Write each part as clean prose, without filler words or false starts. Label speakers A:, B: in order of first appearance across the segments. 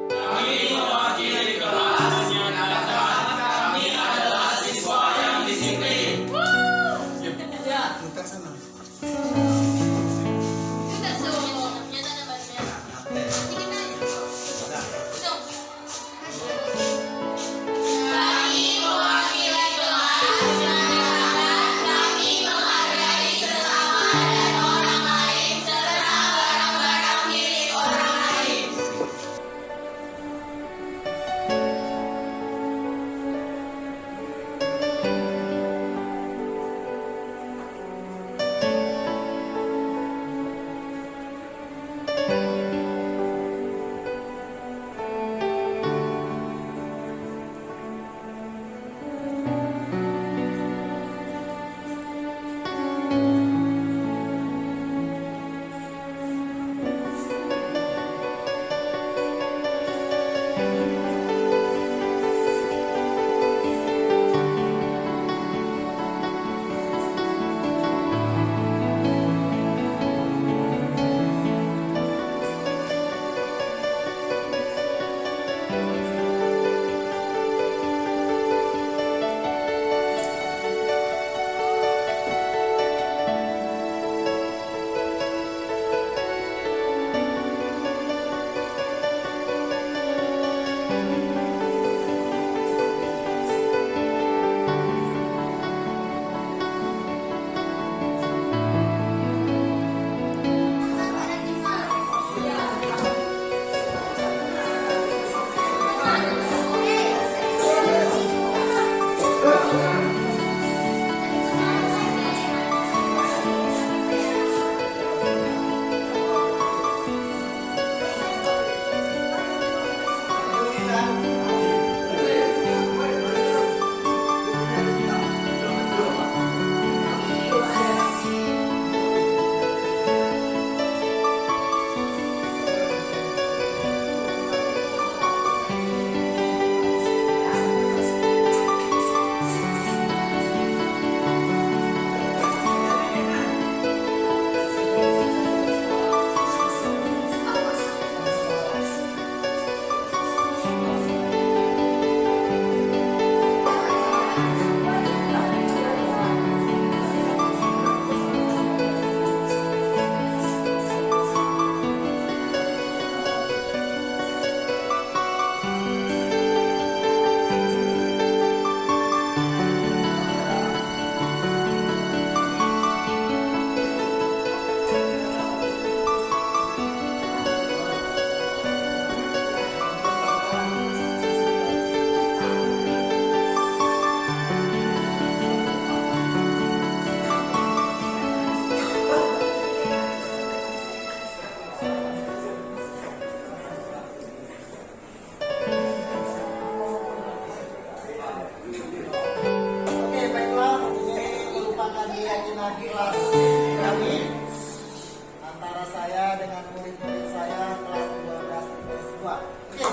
A: Kami mewakili kelas menyatakan kami adalah siswa yang disiplin.
B: Ya, muter sana. Kelas kami antara saya dengan murid-murid saya kelas 12 IPS 2. Oke.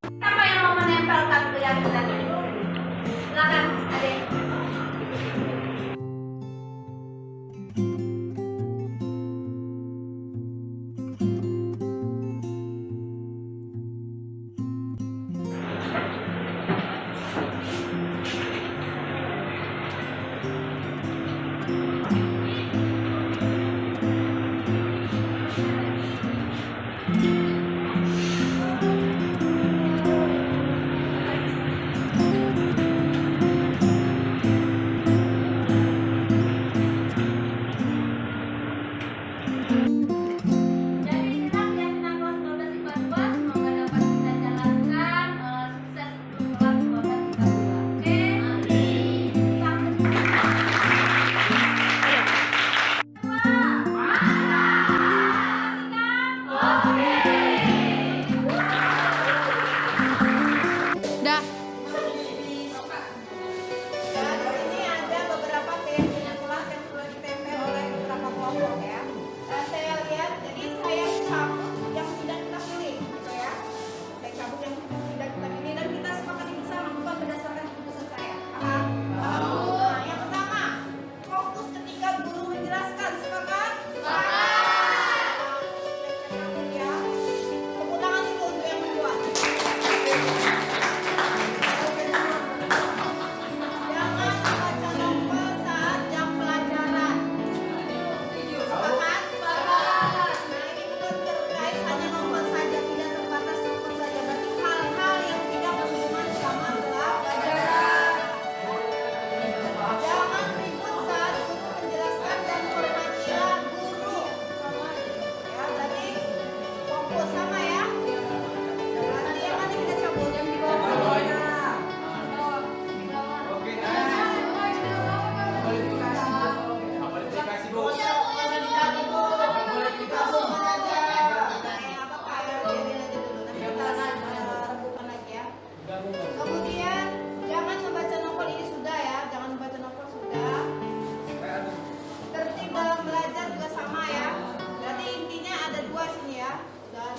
C: Siapa yang mau menempelkan keyakinan itu? Silakan, Adik.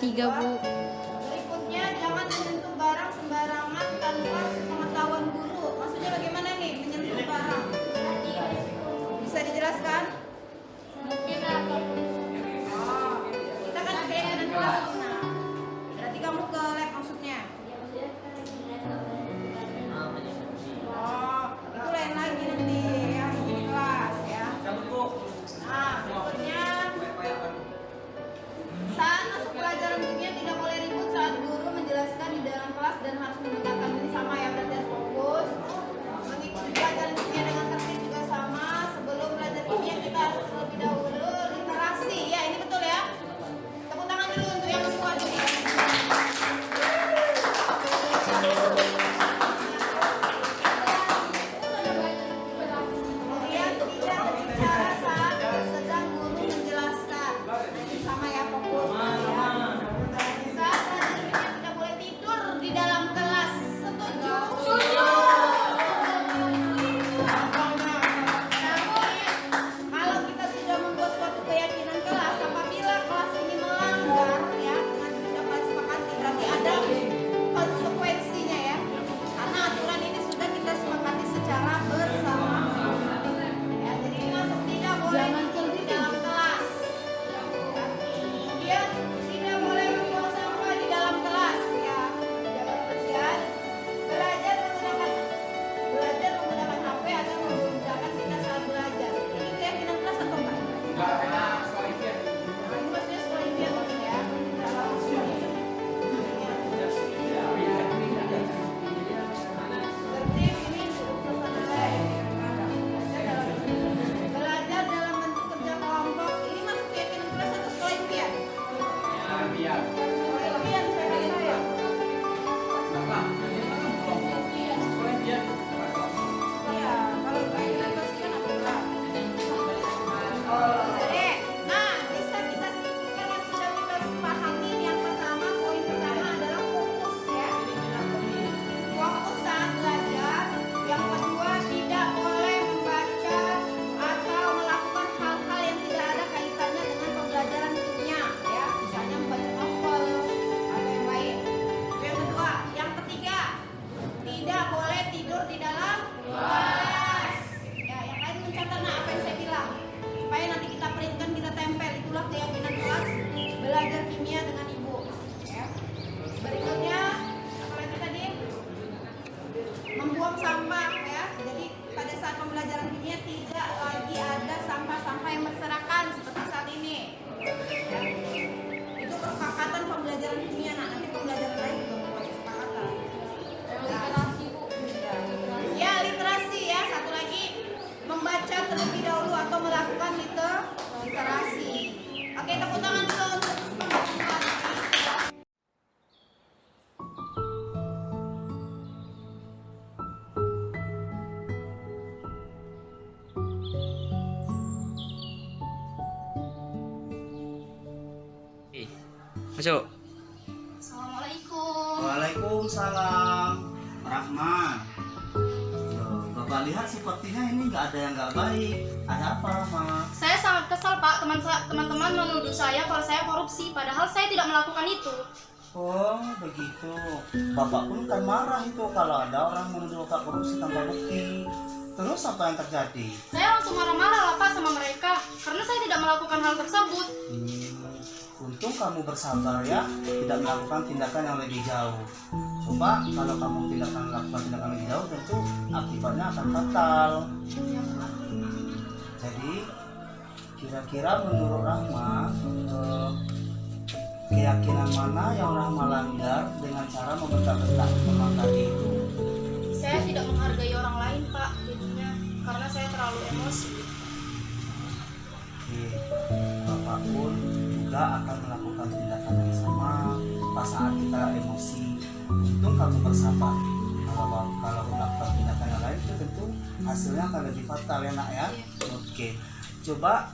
D: 3, Bu.
E: Berikutnya, jangan menyentuh barang sembarangan tanpa sepengetahuan guru. Maksudnya bagaimana nih menyentuh barang? Bisa dijelaskan? Oh, kita kan keyakinan kelas. Nah, berarti kamu ke lab maksudnya? Oh, itu lain lagi nanti yang di kelas ya. Nah, berikutnya saat masuk pelajaran kimia tidak boleh ribut saat guru menjelaskan di dalam kelas dan harus mendengarkan ini sama ya, berarti harus fokus. Mengikuti pelajaran kimia dengan tertib juga sama. Sebelum belajar kimia kita harus terlebih dahulu literasi. Ya, ini betul ya. Tepuk tangan dulu untuk yang kuat ini. Kemudian tidak berbicara saat sedang guru menjelaskan. Ini sama ya, fokus. Saat belajar kimia tidak boleh tidur di dalam kelas. Setuju? Namun, kalau kita sudah membuat suatu keyakinan kelas, apabila kelas ini melanggar ya dengan sudah kelas sepakati, berarti ada konsekuensinya ya. Karena aturan ini sudah kita sepakati secara bersama. Ya, jadi ini masuk tidak boleh tidur di dalam kelas. Kemudian tidak boleh membuang sampah di dalam kelas ya. Jaga kebersihan. Belajar menggunakan HP atau menggunakan kita saat belajar. Ini keyakinan kelas atau enggak? Ini maksudnya sekolah impian mungkin ya. Dalam sekolah impian. Tertib ini suasana lain. Belajar dalam bentuk kerja kelompok. Ini masuk keyakinan kelas atau sekolah impian? Sekolah impian saya rasa ya. Iya, kalau keyakinan kelas kan aturan. Jadi, nah bisa kita sebutkan yang sudah kita sepakati. Yang pertama, poin pertama adalah fokus ya. Fokus saat belajar. Yang kedua, tidak boleh membaca atau melakukan hal-hal yang tidak ada kaitannya dengan pembelajaran kimia ya. Misalnya membaca novel atau yang lain. Itu yang kedua. Yang ketiga, tidak boleh tidur di dalam kelas. Ya, yang lain mencatat nah apa yang saya bilang. Supaya nanti kita printkan, kita tempel. Itulah keyakinan kelas belajar kimia dengan ibu. Ya. Berikutnya, apa lagi tadi? Membuang sampah ya. Jadi pada saat pembelajaran kimia tidak lagi ada sampah-sampah yang berserakan seperti saat ini. Ya. Itu kesepakatan pembelajaran kimia. Nah, nanti pembelajaran lain juga membuat kesepakatan. Literasi Bu. Ya, literasi ya. Satu lagi membaca terlebih dahulu atau melakukan literasi. Oke, tepuk tangan dulu untuk semangat.
A: Masuk.
E: Assalamualaikum.
B: Waalaikumsalam, Rahman. Bapak lihat sepertinya ini nggak ada yang nggak baik. Ada apa, Rahman?
D: Saya sangat kesal, Pak. Teman-teman menuduh saya kalau saya korupsi, padahal saya tidak melakukan itu.
B: Oh, begitu. Bapak pun kan marah itu kalau ada orang menuduh Bapak korupsi tanpa bukti. Terus apa yang terjadi?
D: Saya langsung marah-marah lah, Pak, sama mereka karena saya tidak melakukan hal tersebut.
B: Untung kamu bersabar ya, tidak melakukan tindakan yang lebih jauh. Coba kalau kamu tidak akan melakukan tindakan lebih jauh, tentu akibatnya akan fatal. Jadi kira-kira menurut Rahma, keyakinan mana yang Rahma langgar dengan cara membentak-bentak teman tadi itu?
D: Saya tidak menghargai orang lain, Pak, jadinya karena saya terlalu emosi.
B: Oke, Bapak pun juga akan melakukan tindakan yang sama pas saat kita emosi. Untung kamu bersabar. Kalau melakukan tindakan yang lain itu tentu hasilnya akan lebih fatal ya nak ya. Oke, coba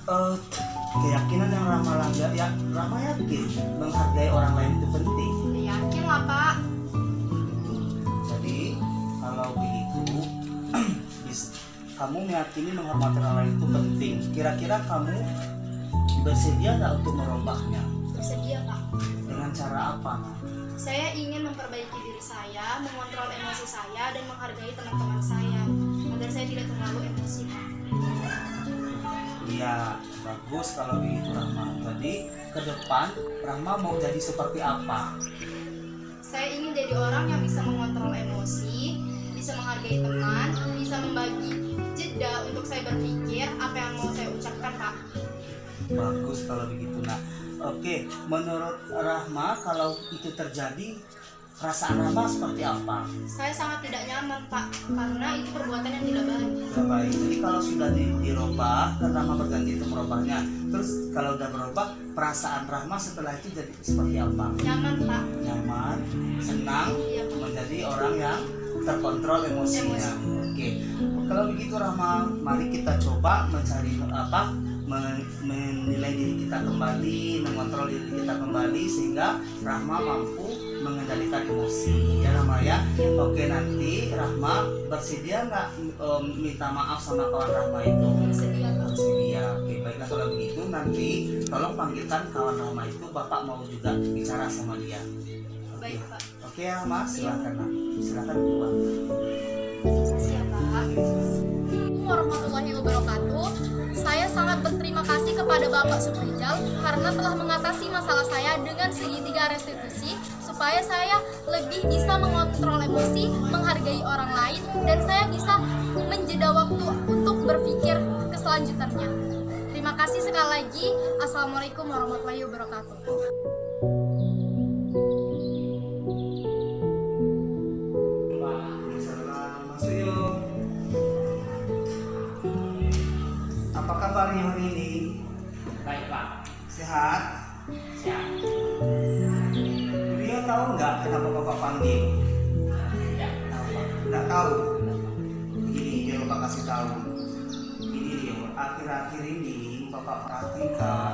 B: keyakinan yang Rahma langgar ya. Rahma yakin menghargai orang lain itu penting.
D: Yakin lah, Pak.
B: Jadi kalau begitu kamu meyakini menghormati orang lain itu penting. Kira-kira kamu bersedia nggak untuk merubahnya?
D: Bersedia, Pak.
B: Dengan Dengan cara apa, Nak?
D: Saya ingin memperbaiki diri saya, mengontrol emosi saya, dan menghargai teman-teman saya agar saya tidak terlalu emosi, Pak.
B: Iya, bagus kalau begitu Rahma. Jadi ke depan Rahma mau jadi seperti apa?
D: Saya ingin jadi orang yang bisa mengontrol emosi, bisa menghargai teman, bisa membagi jeda untuk saya berpikir apa yang mau saya ucapkan, Pak.
B: Bagus kalau begitu, Nak. Oke, menurut Rahma kalau itu terjadi, perasaan Rahma seperti apa?
D: Saya sangat tidak nyaman, Pak, karena itu perbuatan yang tidak baik.
B: Tidak baik. Jadi kalau sudah dirubah, kan Rahma berganti untuk merubahnya. Terus kalau udah berubah, perasaan Rahma setelah itu jadi seperti apa?
D: Nyaman, Pak.
B: Nyaman, senang,
D: Iya, Pak.
B: menjadi orang yang terkontrol emosinya. Oke, kalau begitu Rahma, mari kita coba mencari apa? Menilai diri kita kembali, mengontrol diri kita kembali sehingga Rahma mampu mengendalikan emosi. Ya Rahma ya. Oke, nanti Rahma bersedia nggak minta maaf sama kawan Rahma itu?
D: Bersedia, Pak.
B: Bersedia. Oke, baiklah kalau begitu nanti tolong panggilkan kawan Rahma itu, Bapak mau juga bicara sama dia.
D: Baik, Pak.
B: Oke ya Mas, silakan Nak. Silakan keluar.
D: Siap, Pak. Assalamualaikum warahmatullahi wabarakatuh. Saya sangat berterima kasih kepada Bapak Suprijal karena telah mengatasi masalah saya dengan segitiga restitusi supaya saya lebih bisa mengontrol emosi, menghargai orang lain, dan saya bisa menjeda waktu untuk berpikir ke selanjutnya. Terima kasih sekali lagi. Assalamualaikum warahmatullahi wabarakatuh.
B: Masuk yuk. Apa kabar hari ini?
A: Baik Pak.
B: Sehat?
A: Siap.
B: Rio tahu nggak kenapa Bapak panggil?
A: Tidak.
B: Nggak tahu. Begini, biar Bapak kasih tahu. Ini Rio, akhir-akhir ini Bapak perhatikan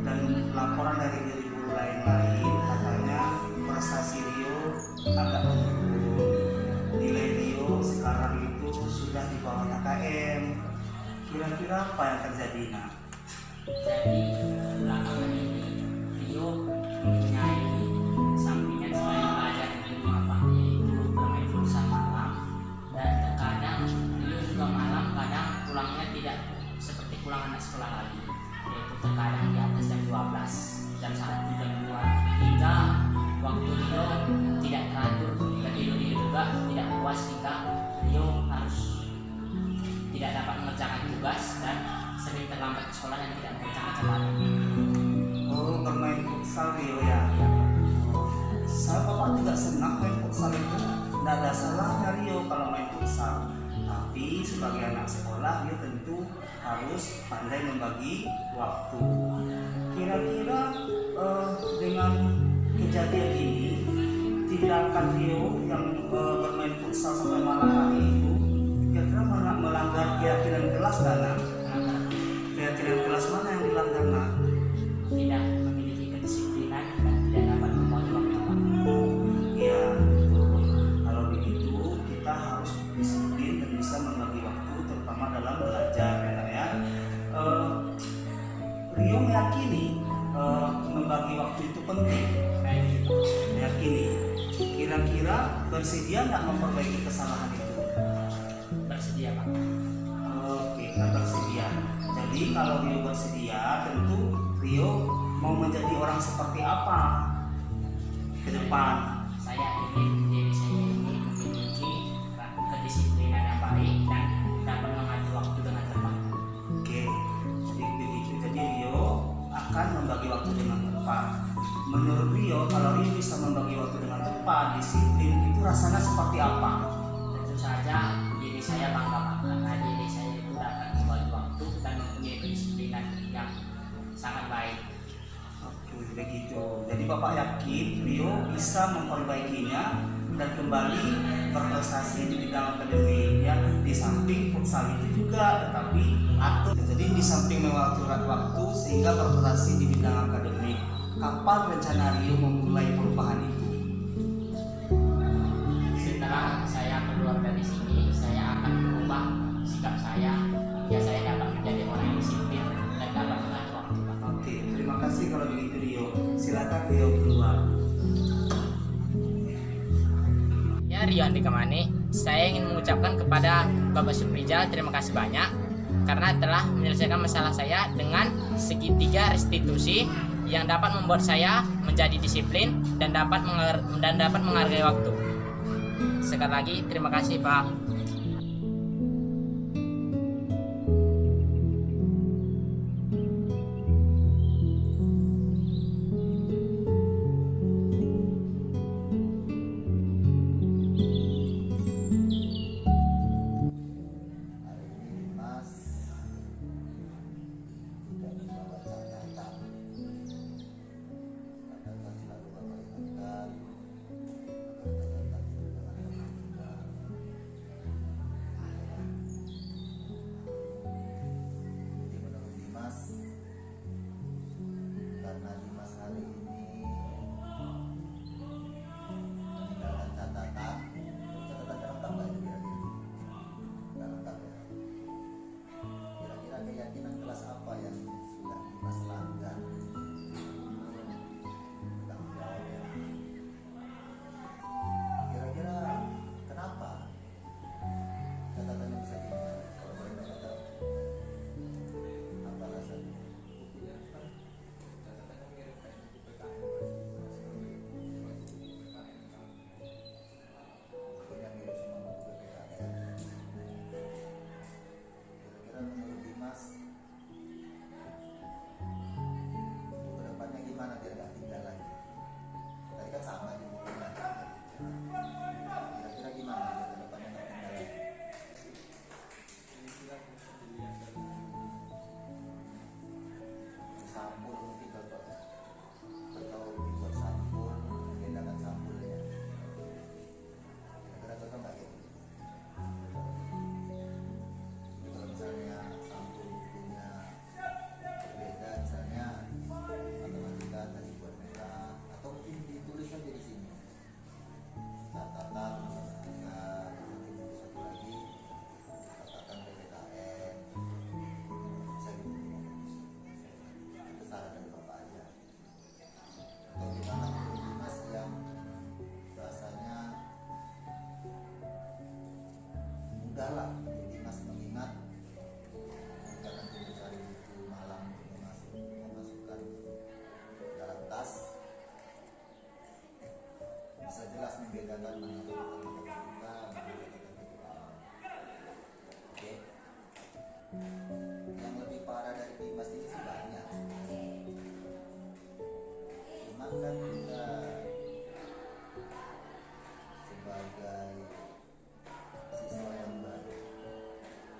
B: dan laporan dari guru lain-lain katanya prestasi Rio agak menurun. Nilai Rio sekarang itu sudah di bawah KKM. Kira-kira apa yang terjadi, Nak?
A: Jadi belakangan ini Rio mempunyai sampingan selain belajar di rumah Pak, yaitu bermain futsal malam, dan terkadang Rio juga malam kadang pulangnya tidak seperti pulang anak sekolah lagi, yaitu terkadang di atas jam 12, jam 1, jam 2, hingga waktu Rio tidak teratur dan Rio juga tidak puas jika Rio harus tidak dapat mengerjakan tugas dan sering terlambat ke sekolah dan tidak mengerjakan catatan.
B: Oh, bermain futsal Rio ya? Saya Bapak juga senang main futsal itu. Tidak ada salahnya Rio kalau main futsal. Tapi sebagai anak sekolah Rio tentu harus pandai membagi waktu. Kira-kira dengan kejadian ini, tindakan Rio yang bermain futsal sampai malam hari itu kira-kira melanggar keyakinan kelas nggak, Nak? Keyakinan kelas mana yang dilanggar, Nak?
A: Tidak memiliki kedisiplinan dan tidak dapat membagi waktu Pak.
B: Ya, kalau begitu kita harus disiplin dan bisa membagi waktu, terutama dalam belajar, ya, Nak, ya. Rio meyakini membagi waktu itu penting. Meyakini. Kira-kira bersedia nggak memperbaiki kesalahan itu?
A: Bersedia Pak.
B: Oke, kita bersedia. Jadi kalau Rio bersedia, tentu Rio mau menjadi orang seperti apa ke depan?
A: Saya ingin diri saya ini memiliki kedisiplinan yang baik dan dapat mengatur waktu dengan tepat.
B: Oke, jadi begitu. Jadi Rio akan membagi waktu dengan tepat. Menurut Rio, kalau Rio bisa membagi waktu dengan tepat, disiplin, itu rasanya seperti apa?
A: Tentu saja diri saya bangga Pak, karena diri saya itu dapat membagi waktu dan mempunyai kedisiplinan yang sangat baik.
B: Oke, begitu. Jadi Bapak yakin Rio bisa memperbaikinya dan kembali berprestasi di bidang akademik, ya. Di samping futsal itu juga, tetapi atur. Jadi di samping mengatur waktu sehingga berprestasi di bidang akademik. Kapan rencana Rio memulai perubahan itu?
A: Setelah saya keluar dari sini, saya akan berubah sikap saya hingga saya dapat menjadi orang yang disiplin dan dapat mengatur waktu Pak.
B: Oke, terima kasih kalau begitu Rio. Silakan Rio keluar.
A: Ya Rio Andika Mani, saya ingin mengucapkan kepada Bapak Suprijal terima kasih banyak karena telah menyelesaikan masalah saya dengan segitiga restitusi yang dapat membuat saya menjadi disiplin dan dapat menghargai waktu. Sekali lagi terima kasih Pak.
F: Hari ini Mas tidak membawa catatan. Catatan selalu Bapak ingatkan agar catatan itu jangan meninggal. Jadi menurut Dimas, karena Dimas hari ini meninggalkan catatan, catatannya lengkap nggak itu kira-kira? Nggak lengkap ya. Kira-kira keyakinan kelas apa yang sudah Dimas langgar? Tanggung jawab ya. Kira-kira kenapa catatannya bisa ditinggal? Kalau boleh Bapak tahu, apa alasannya? Bukunya mirip sama buku PPKN. Kira-kira menurut Dimas untuk kedepannya gimana biar nggak tinggal lagi? Tadi kan sama di bukunya. Kira-kira gimana biar kedepannya nggak tinggal lagi? Sampul mungkin cocok ya? Atau dibuat sampul, bedakan sampulnya. Kira-kira cocok nggak gitu? Jadi kalau misalnya sampul bukunya berbeda, misalnya matematika tadi buat merah, atau mungkin ditulis aja di sini catatan matematika, nanti buku satu lagi catatan PPKN, bisa gitu. Itu saran dari Bapak aja. Atau gimana menurut Dimas yang rasanya mudah lah untuk Dimas mengingat ketika nanti mencari buku malam untuk memasukkan dalam tas, bisa jelas membedakan mana catatan matematika, mana catatan PPKN. Oke. Yang lebih parah dari Dimas ini sih banyak. Cuman kan kita sebagai siswa yang baru,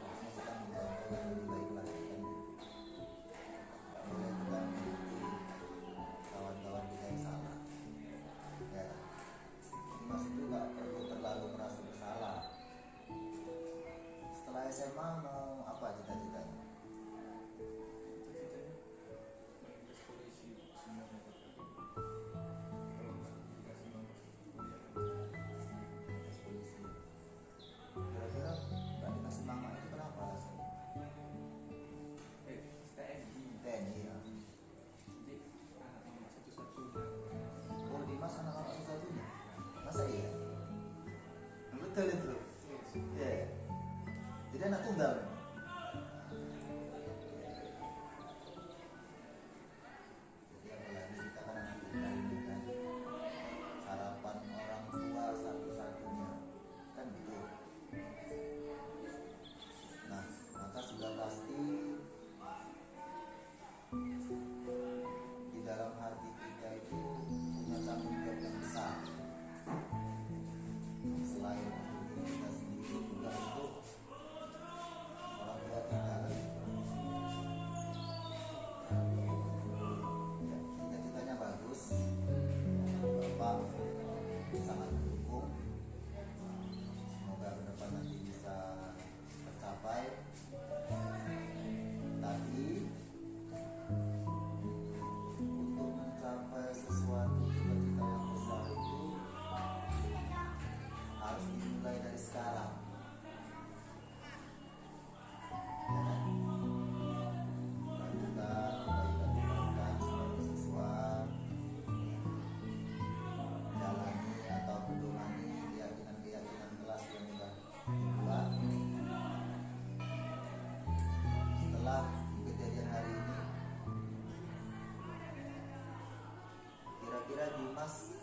F: harusnya kita mencontoh yang lebih baik lagi kan. Nggak boleh kita mengikuti kawan-kawan kita yang salah. Ya kan? Dimas itu nggak perlu terlalu merasa bersalah. Setelah SMA mau apa cita-citanya? Mas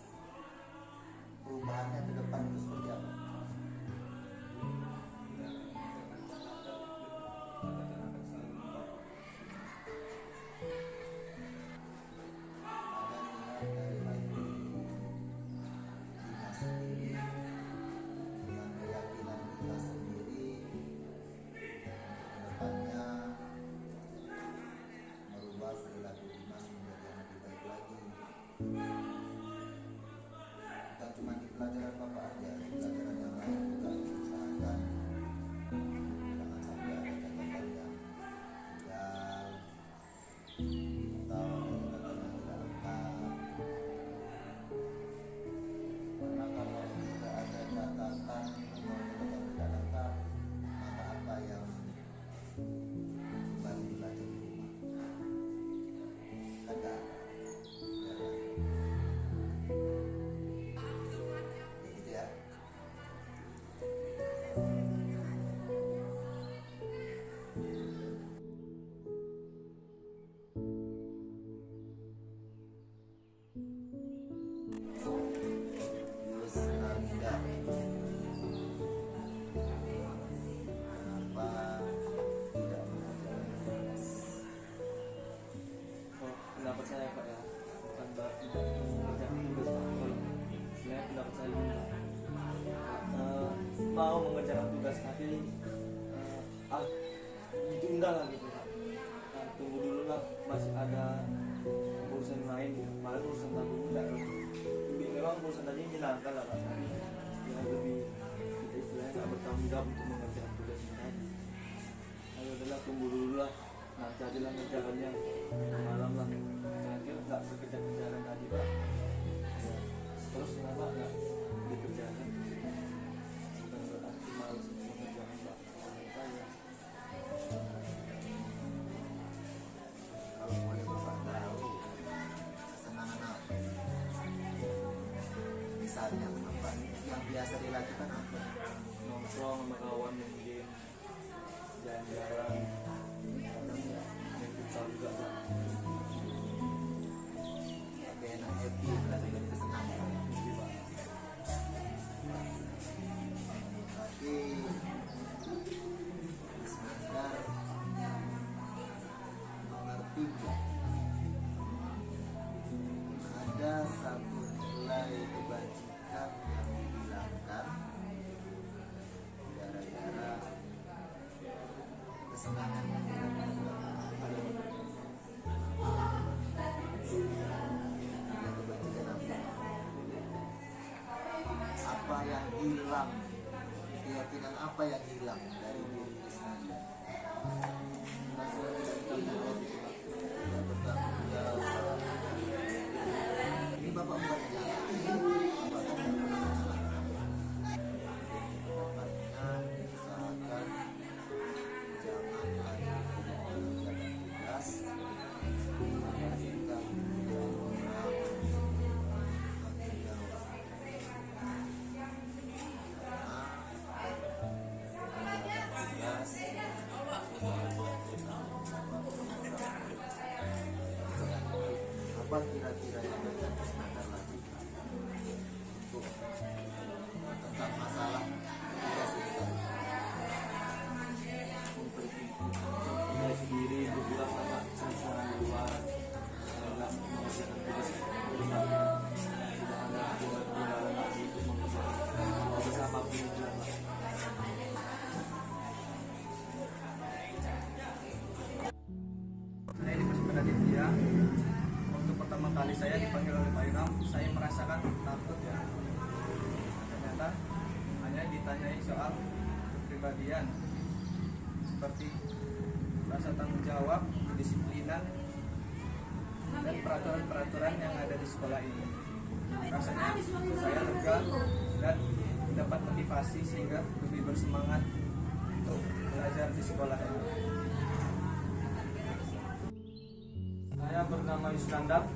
F: perubahannya ke depan itu seperti apa? Ada niat dari hati kita sendiri dengan keyakinan kita sendiri ke depannya merubah perilaku Dimas menjadi yang lebih baik lagi. Bukan cuma di pelajaran Bapak aja, di pelajaran yang lain juga diusahakan jangan sampai ada catatan yang tinggal atau ada catatan yang tidak lengkap. Karena kalau tidak ada catatan atau catatan tidak lengkap, maka apa yang baru belajar di rumah kan nggak ada. Ya kan? Gitu ya. Terus Nanda, kenapa tidak mengajarkan tugas?
B: Oh, pendapat saya Pak ya, bukan berarti tidak mengerjakan tugas Pak. Kalau sebenarnya pendapat saya mau mengerjakan tugas tapi ditunda lah gitu Pak. Nah, tunggu dulu lah, masih ada urusan lain, malah urusan tadi tidak memang urusan tadi menyenangkan lah Pak. Ya lebih kita istilahnya nggak bertanggung jawab untuk mengerjakan tugas ini tadi. Ayo adalah tunggu dulu lah, nanti aja lah ngerjakannya malam lah, nanti nggak bekerja-kerjaan tadi Pak. Ya, terus kenapa nggak dikerjakan? Bukan berarti malas mengerjakan Pak. Saya
F: Kalau boleh Bapak tahu kesenangan apa? Misalnya apa yang biasa dilakukan apa?
B: nongkrong sama kawan mungkin jalan-jalan, kadang ya main futsal juga Pak.
F: Oke, enak happy berarti jadi kesenangan.
B: Jadi Pak,
F: Tapi sebentar mengerti nggak? Ada satu nilai kebajikan yang dihilangkan gara-gara kesenangan yang dihilangkan. Nilai kebajikan apa? Apa yang hilang? Keyakinan apa yang hilang dari diri Isnanda? Rasa tidak bertanggung jawab. Ini Bapak bukan nyala. Bapak kan tidak pernah nyalakan. Bapaknya usahakan jangan lagi mengerjakan tugas. Kita tanggung jawab. Apa kira-kira yang akan Isnanda lakukan untuk tentang masalah tugas itu?
B: saya sendiri bergerak sama senang di luar, nggak mengerjakan tugas di rumah. Tidak ada kebenaran lagi untuk mengerjakan tugas apapun itu Pak.
G: Saya di Persipura Aditya. Waktu pertama kali saya dipanggil oleh Pak Ilham, saya merasakan takut ya. Ternyata hanya ditanyai soal kepribadian seperti rasa tanggung jawab, kedisiplinan, dan peraturan-peraturan yang ada di sekolah ini. Rasanya saya lega dan dapat motivasi sehingga lebih bersemangat untuk belajar di sekolah ini. Saya bernama Yuskandar,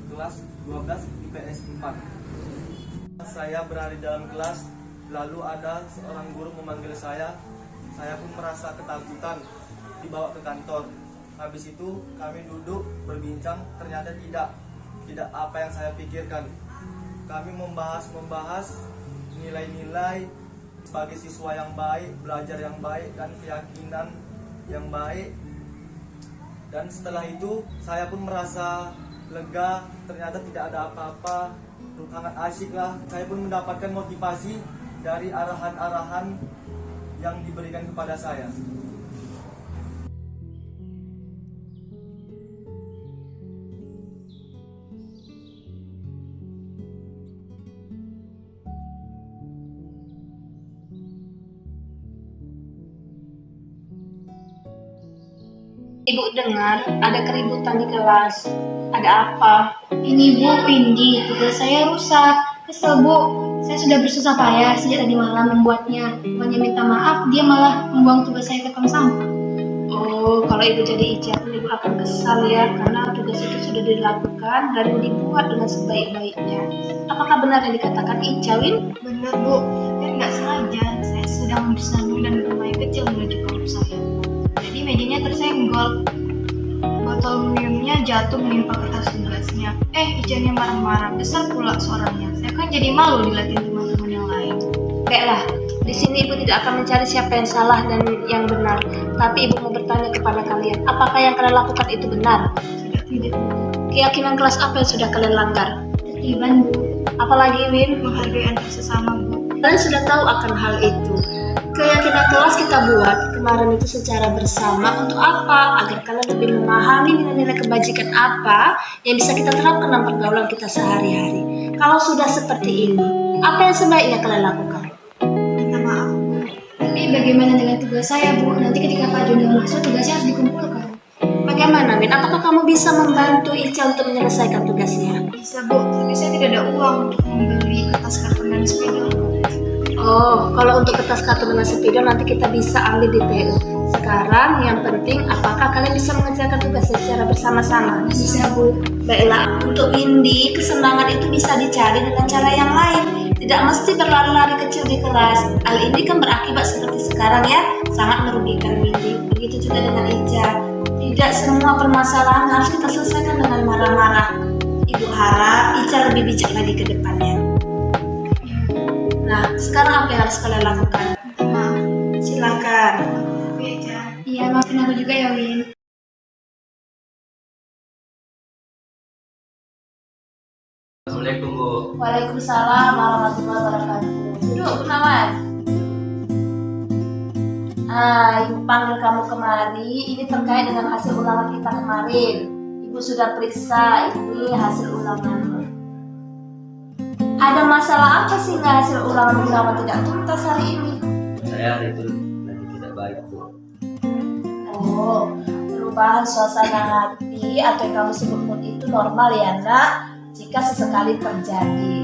G: kelas 12 IPS 4. Saya berada di dalam kelas, lalu ada seorang guru memanggil saya pun merasa ketakutan, dibawa ke kantor. Habis itu kami duduk berbincang, ternyata tidak apa yang saya pikirkan. kami membahas nilai-nilai sebagai siswa yang baik, belajar yang baik, dan keyakinan yang baik. Dan setelah itu saya pun merasa lega, ternyata tidak ada apa-apa, sangat asik lah. Saya pun mendapatkan motivasi dari arahan-arahan yang diberikan kepada saya.
C: Ibu dengar ada keributan di kelas. Ada apa?
D: Ini Bu Windy, tugas saya rusak. Kesel Bu, saya sudah bersusah payah sejak tadi malam membuatnya. Bukannya minta maaf, dia malah membuang tugas saya ke tong sampah.
C: Oh, kalau ibu jadi Ica, ibu akan kesal ya, karena tugas itu sudah dilakukan dan dibuat dengan sebaik-baiknya. Apakah benar yang dikatakan Ica, Win?
D: Benar Bu, dan nggak sengaja saya sedang bersandung dan bermain kecil menuju kamar saya. Jadi mejanya tersenggol. Botol minumnya jatuh menimpa kertas tugasnya. Ijanya marah-marah, besar pula suaranya. Saya kan jadi malu dilihatin teman-teman yang lain.
C: Baiklah, di sini ibu tidak akan mencari siapa yang salah dan yang benar. Tapi ibu mau bertanya kepada kalian, apakah yang kalian lakukan itu benar?
D: Tidak.
C: Keyakinan kelas apa yang sudah kalian langgar?
D: Tertiban Bu,
C: Apalagi, Win?
D: menghargai antar sesama Bu.
C: Kalian sudah tahu akan hal itu. Keyakinan kelas kita buat kemarin itu secara bersama untuk apa? Agar kalian lebih memahami nilai-nilai kebajikan apa yang bisa kita terapkan dalam pergaulan kita sehari-hari. Kalau sudah seperti ini, apa yang sebaiknya kalian lakukan?
D: Minta maaf Bu. Tapi bagaimana dengan tugas saya Bu? Nanti ketika Pak Junior masuk, tugasnya harus dikumpulkan.
C: Bagaimana, Min? Apakah kamu bisa membantu Ica untuk menyelesaikan tugasnya?
D: Bisa Bu, tapi saya tidak ada uang untuk membeli kertas karton dan spidol.
C: Oh, kalau untuk kertas karton dengan spidol nanti kita bisa ambil di TU. Sekarang yang penting apakah kalian bisa mengerjakan tugasnya secara bersama-sama?
D: Bisa Bu.
C: Baiklah, untuk Windy, kesenangan itu bisa dicari dengan cara yang lain. Tidak mesti berlari-lari kecil di kelas. Hal ini kan berakibat seperti sekarang ya, sangat merugikan Windy. Begitu juga dengan Ica. Tidak semua permasalahan harus kita selesaikan dengan marah-marah. Ibu harap Ica lebih bijak lagi ke depannya. Nah, sekarang apa yang harus kalian lakukan?
D: Minta maaf.
C: Silakan.
D: Iya, maafin aku juga ya Win.
A: Assalamualaikum, Bu.
C: Waalaikumsalam warahmatullahi wabarakatuh. Duduk, Gunawan. Ibu panggil kamu kemari. Ini terkait dengan hasil ulangan kita kemarin. Ibu sudah periksa ini hasil ulanganmu. Ada masalah apa sih nggak hasil ulangan kamu tidak tuntas hari ini?
A: Saya itu lagi tidak baik, Bu.
C: Oh, perubahan suasana hati atau yang kamu sebut mood itu normal ya nak, jika sesekali terjadi.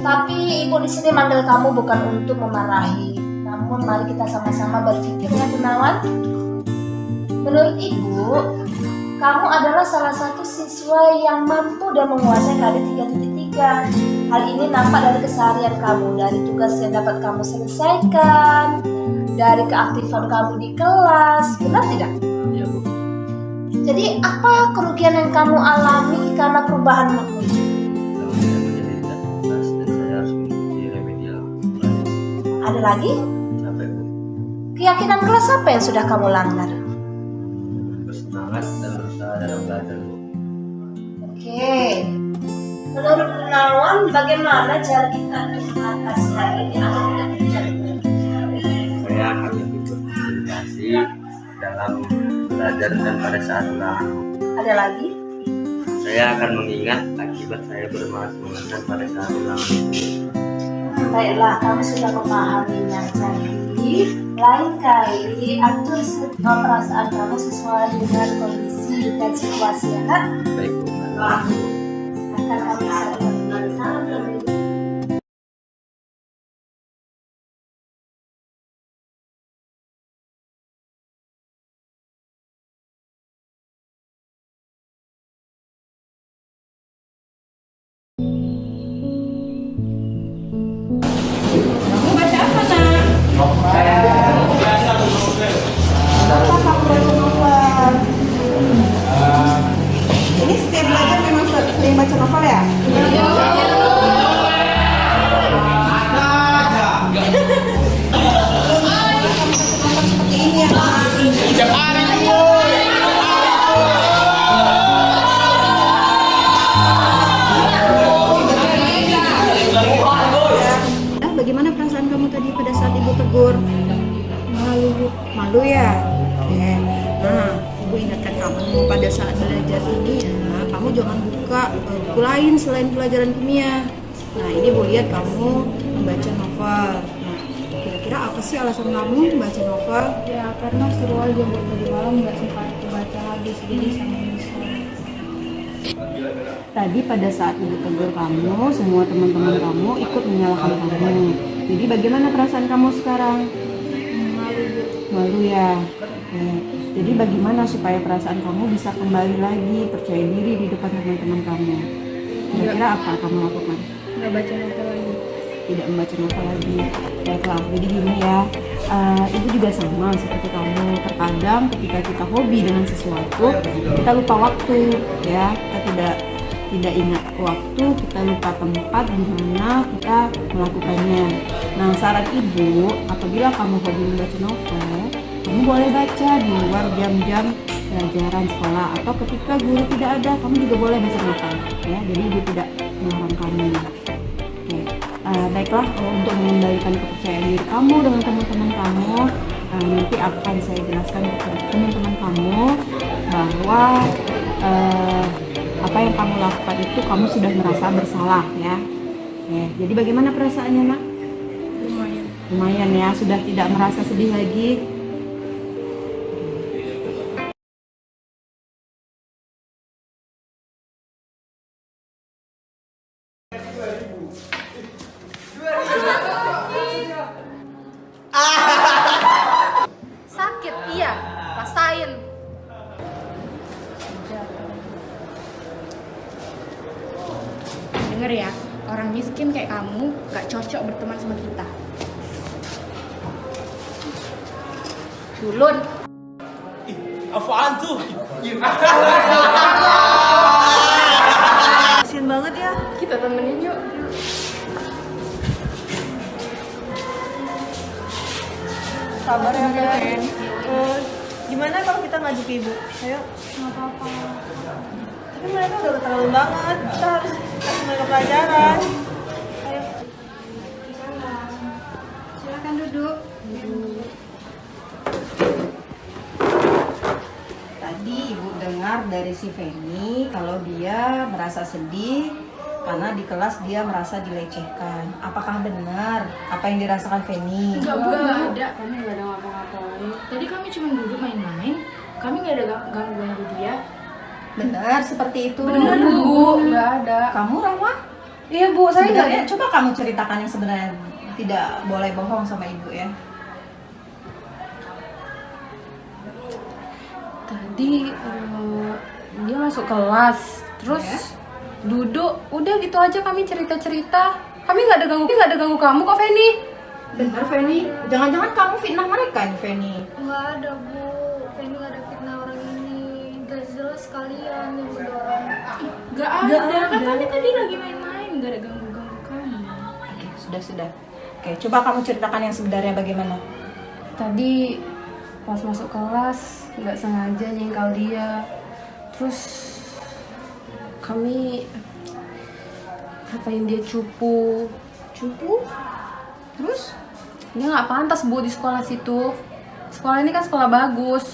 C: Tapi ibu di sini manggil kamu bukan untuk memarahi, namun mari kita sama-sama berpikir ya Gunawan. Menurut ibu, kamu adalah salah satu siswa yang mampu dan menguasai KD 3.3. Hal ini nampak dari keseharian kamu, dari tugas yang dapat kamu selesaikan, dari keaktifan kamu di kelas, benar tidak?
A: Iya, Bu.
C: Jadi apa kerugian yang kamu alami karena perubahan moodmu ini?
A: Kalau saya menjadi tidak tuntas dan saya harus mengikuti remedial.
C: Ada lagi?
A: Capek, Bu.
C: Keyakinan kelas apa yang sudah kamu langgar?
A: Bersemangat dan berusaha dalam belajar, Bu.
C: Oke. Menurut Gunawan, bagaimana cara kita mengatasi hal ini agar tidak terjadi?
A: Saya akan lebih berkonsentrasi dalam belajar dan pada saat ulangan.
C: Ada lagi?
A: Saya akan mengingat akibat saya bersemangat pada saat ulangan.
C: Baiklah, kamu sudah memahaminya. Jadi, lain kali atur semua perasaan kamu sesuai dengan kondisi dan situasi ya kan?
A: Baik, Bu.
C: Akan kami sampaikan sama.
E: Ini setiap belajar memang sering baca novel ya?
H: jangan buka buku lain selain pelajaran kimia. Nah, ini Bu lihat kamu membaca novel. Nah, kira-kira apa sih alasan kamu membaca novel?
I: Ya karena seru aja buat tadi malam nggak sempat baca habis jadi sama nyesel.
H: Tadi pada saat Ibu tegur kamu, semua teman-teman kamu ikut menyalahkan kamu. Jadi bagaimana perasaan kamu sekarang?
I: Malu Bu.
H: Malu ya. Oke. Jadi bagaimana supaya perasaan kamu bisa kembali lagi percaya diri di depan teman-teman kamu? Kira-kira apa kamu lakukan?
I: Nggak baca novel lagi.
H: Tidak membaca novel lagi. Baiklah, jadi gini ya, Ibu juga sama seperti kamu. Terkadang ketika kita hobi dengan sesuatu, kita lupa waktu, ya. Kita tidak ingat waktu, kita lupa tempat di mana kita melakukannya. Nah, saran Ibu, apabila kamu hobi membaca novel, kamu boleh baca di luar jam-jam pelajaran sekolah atau ketika guru tidak ada, kamu juga boleh baca novel, ya. Jadi Ibu tidak melarang kamu. Oke. Baiklah, untuk mengembalikan kepercayaan diri kamu dengan teman-teman kamu, nanti akan saya jelaskan kepada teman-teman kamu bahwa apa yang kamu lakukan itu kamu sudah merasa bersalah, ya. Oke. Jadi bagaimana perasaannya, Nak? Lumayan ya, sudah tidak merasa sedih lagi.
D: Sakit, iya, rasain.
I: Dengar ya, orang miskin kayak kamu nggak cocok berteman sama kita.
D: Dulun.
B: Apaan tuh?
H: Kasian banget ya.
D: Kita temenin yuk.
H: Sabar ya, Ben. Gimana kalau kita ngaju ke Ibu? Ayo.
I: Nggak apa-apa.
H: Tapi mereka udah terlalu banget. Kita harus kasih mereka pelajaran. Ayo.
I: Silakan duduk.
H: Tadi Ibu dengar dari si Feni kalau dia merasa sedih karena di kelas dia merasa dilecehkan. Apakah benar apa yang dirasakan Feni?
I: Enggak ada. Kami nggak ada ngapa-ngapain. Tadi kami cuma duduk main-main. Kami nggak ada ganggu-ganggu dia.
H: Benar seperti itu.
I: Benar Bu, nggak ada.
H: Kamu Rama?
I: Iya Bu, saya nggak ada.
H: Sebenarnya coba kamu ceritakan yang sebenarnya, tidak boleh bohong sama Ibu ya.
I: Tadi dia masuk kelas, terus duduk, udah gitu aja kami cerita-cerita. Kami nggak ada ganggu kamu kok Feni.
H: Benar Feni? Jangan-jangan kamu fitnah mereka nih Feni?
D: Nggak ada Bu, Feni nggak ada fitnah orang ini. Gak jelas kalian yang mendorong.
I: Nggak ada, kan kami tadi lagi main-main, nggak ada ganggu-ganggu kamu.
H: Oke, sudah. Oke, coba kamu ceritakan yang sebenarnya bagaimana?
I: Tadi pas masuk kelas nggak sengaja nyengkal dia, terus kami katain dia cupu. Terus dia nggak pantas Bu di sekolah situ. Sekolah ini kan sekolah bagus,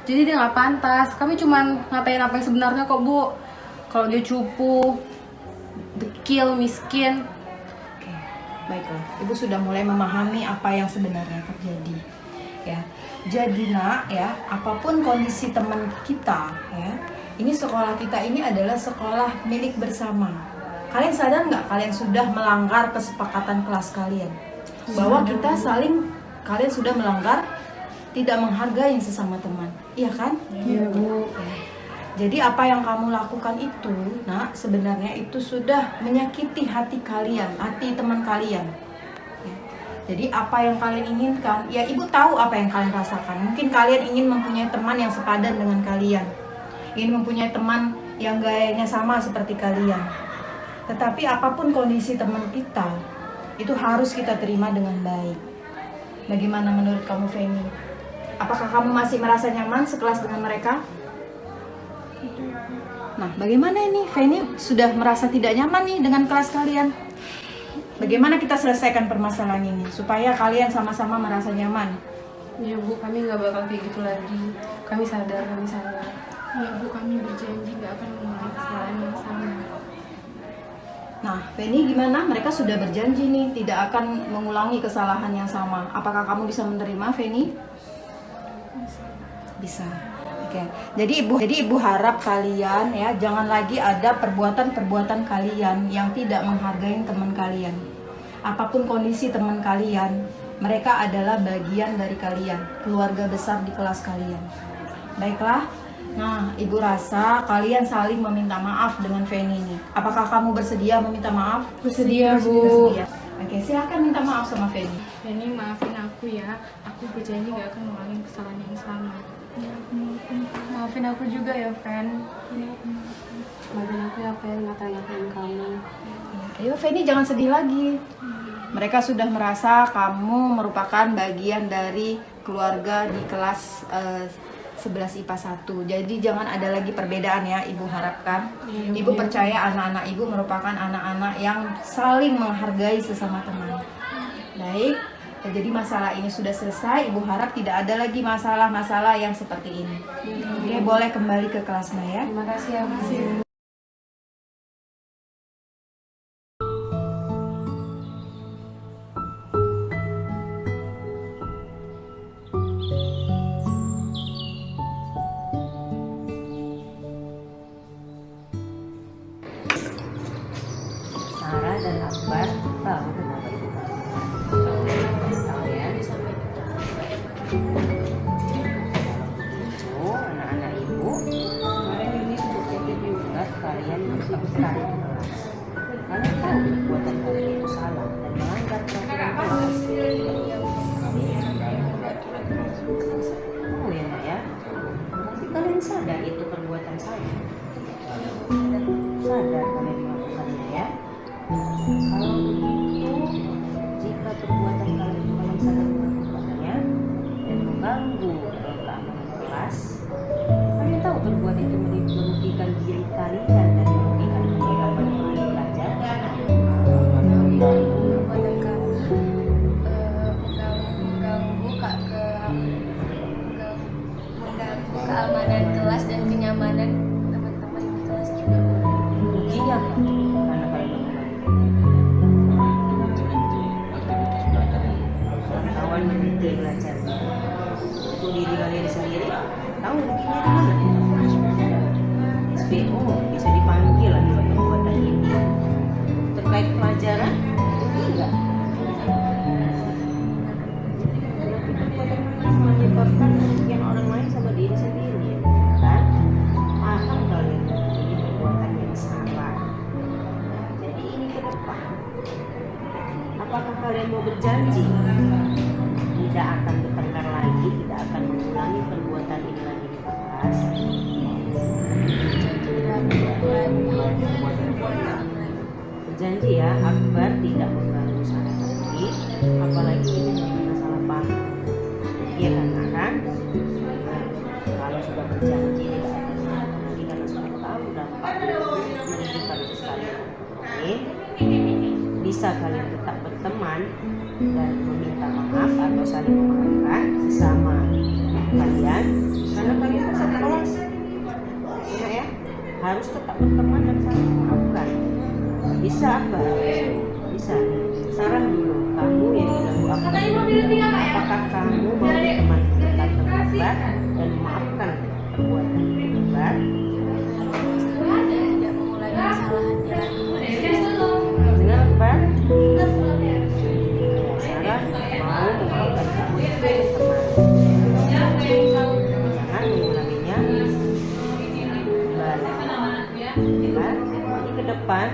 I: jadi dia nggak pantas. Kami cuman ngatain apa yang sebenarnya kok Bu. Kalau dia cupu, dekil, miskin.
H: Oke, baiklah. Ibu sudah mulai memahami apa yang sebenarnya terjadi. Ya, jadi Nak, ya, apapun kondisi teman kita, ya, ini sekolah kita ini adalah sekolah milik bersama. Kalian sadar nggak kalian sudah melanggar kesepakatan kelas kalian? Bahwa kita kalian sudah melanggar, tidak menghargai sesama teman. Iya kan?
I: Iya Bu.
H: Ya. Jadi apa yang kamu lakukan itu, Nak, sebenarnya itu sudah menyakiti hati kalian, hati teman kalian. Ya. Jadi apa yang kalian inginkan, ya Ibu tahu apa yang kalian rasakan. Mungkin kalian ingin mempunyai teman yang sepadan dengan kalian, ingin mempunyai teman yang gayanya sama seperti kalian. Tetapi apapun kondisi teman kita, itu harus kita terima dengan baik. Bagaimana menurut kamu, Feni? Apakah kamu masih merasa nyaman sekelas dengan mereka? Nah, bagaimana ini? Feni sudah merasa tidak nyaman nih dengan kelas kalian. Bagaimana kita selesaikan permasalahan ini supaya kalian sama-sama merasa nyaman?
I: Iya Bu, kami nggak bakal kayak gitu lagi. Kami sadar, kami salah. Ya Bu, kami berjanji nggak akan mengulangi kesalahan yang sama.
H: Nah, Feni gimana? Mereka sudah berjanji nih tidak akan mengulangi kesalahan yang sama. Apakah kamu bisa menerima, Feni? Bisa. Oke. Jadi ibu harap kalian ya jangan lagi ada perbuatan-perbuatan kalian yang tidak menghargai teman kalian. Apapun kondisi teman kalian, mereka adalah bagian dari kalian, keluarga besar di kelas kalian. Baiklah. Nah, ibu rasa kalian saling meminta maaf dengan Feni ini. Apakah kamu bersedia meminta maaf?
I: Bersedia, Bu.
H: Bersedia. Oke, silakan minta maaf sama Feni.
I: Feni, maafin aku ya. Aku berjanji nggak akan mengulangi kesalahan yang sama. Maafin aku juga ya, Fen. Maafin aku ya, Fen. Ngatain kamu.
H: Ayo Feni, jangan sedih lagi. Mereka sudah merasa kamu merupakan bagian dari keluarga di kelas 11 IPA 1. Jadi jangan ada lagi perbedaan ya, ibu harapkan. Ibu percaya anak-anak ibu merupakan anak-anak yang saling menghargai sesama teman. Baik, jadi masalah ini sudah selesai. Ibu harap tidak ada lagi masalah-masalah yang seperti ini. Oke, boleh kembali ke kelasnya ya.
I: Terima kasih ya, Bu.
A: Sarah dan Akbar tahu kenapa ibu kamu tahu ya. Itu anak-anak ibu kemarin ini sudah jadi diugat kalian tetap sekali di kelas. Kalian tahu perbuatan kalian itu salah dan melanggar peraturan kelas. Oh ya Nak ya, berarti kalian sadar itu perbuatan saya. Sadar kalian melakukannya ya. Kalau begitu, jika perbuatan kalian sadar melakukannya dan mengganggu keamanan kelas, kalian tahu perbuatan itu merugikan diri kalian dan merugikan mereka pada belajar.
I: Perbuatan kami mengganggu keamanan kelas dan kenyamanan teman-teman di kelas juga.
A: Ruginya karena kalian kawan meniti belajar untuk diri kalian sendiri tahu ruginya di mana. SPO bisa dipanggil akibat perbuatan ini. Terkait pelajaran rugi enggak? Berarti perbuatan menyebabkan kerugian orang lain sama diri sendiri kan? Paham kalian ini perbuatan yang salah. Jadi ini ke depan, apakah kalian mau berjanji tidak akan bertengkar lagi, tidak akan mengulangi perbuatan ini lagi di kelas? Berjanji ya, Akbar tidak mengganggu saya lagi, apalagi ini menjadi masalah paham. Iya kan, kan? Nah, kalau sudah berjanji tidak akan mengulangi lagi karena sudah tahu dampak merugikan sekali. Oke, bisa kalian tetap berteman dan meminta maaf atau saling memaafkan sesama kalian karena kalian satu kelas. Ya, harus tetap berteman dan saling memaafkan. Bisa apa? Bisa. Saran dulu, kamu yang diganggu apa? Apakah kamu mau berteman dekat dengan Akbar dan memaafkan perbuatan Akbar?
I: Tidak mengulangi kesalahannya.
A: Dengar Akbar? Sarah mau memaafkan kamu sebagai teman. Jangan mengulanginya kembali. Akbar, ini ke depan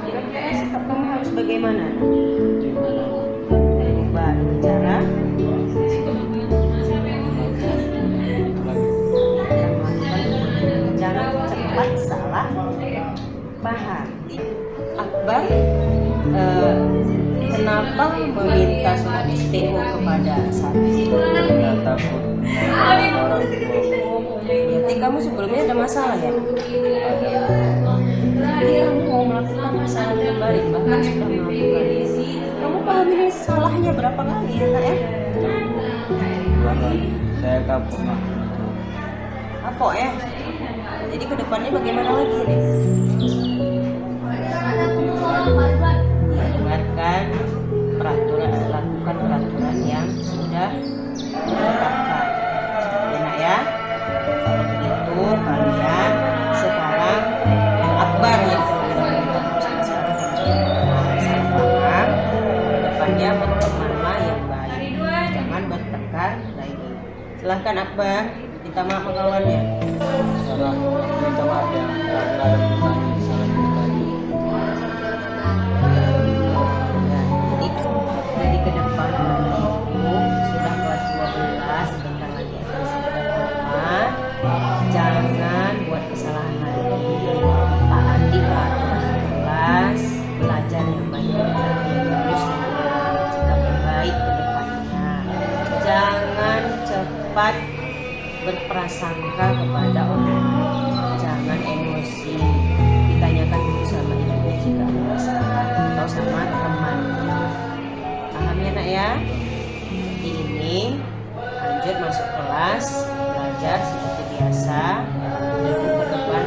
A: kira-kira sikap kamu harus bagaimana? Akbar bicara. Jangan cepat salah paham. Akbar kenapa meminta surat SPO kepada Sati?
F: takut
A: Berarti kamu sebelumnya ada masalah ya? Berarti kamu mau melakukan kesalahan kembali, bahkan sudah melakukan. Kamu pahami salahnya berapa kali ya Nak ya?
F: dua kali saya kapok
A: Apa ya?
J: Jadi kedepannya bagaimana lagi nih? Buatkan peraturan, lakukan peraturan yang sudah ditetapkan. Enak ya? Kalau begitu kalian sekarang akbar ya. Paham? Kedepannya bertemanlah yang baik, jangan bertengkar lagi. Silahkan akbar, minta maaf sama kawannya.
B: Salah, minta maaf ya karena ada kesalahan pribadi.
J: Jadi ke depan sudah kelas 12 bentar lagi akan SMA, jangan buat kesalahan lagi. Taati peraturan kelas, belajar yang baik, lulus dengan sikap yang baik ke depannya. Jangan cepat berprasangka kepada orang, jangan emosi. Ditanyakan dulu sama ibunya jika ada masalah atau sama teman. Paham ya nak ya? Jadi ini lanjut masuk kelas, belajar seperti biasa. Ibu ke depan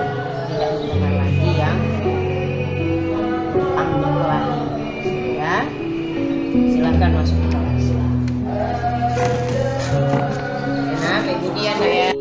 J: tidak mendengar lagi yang tentang berkelahi ya. Silahkan masuk ke kelas. Nah, Ibu Dian ya.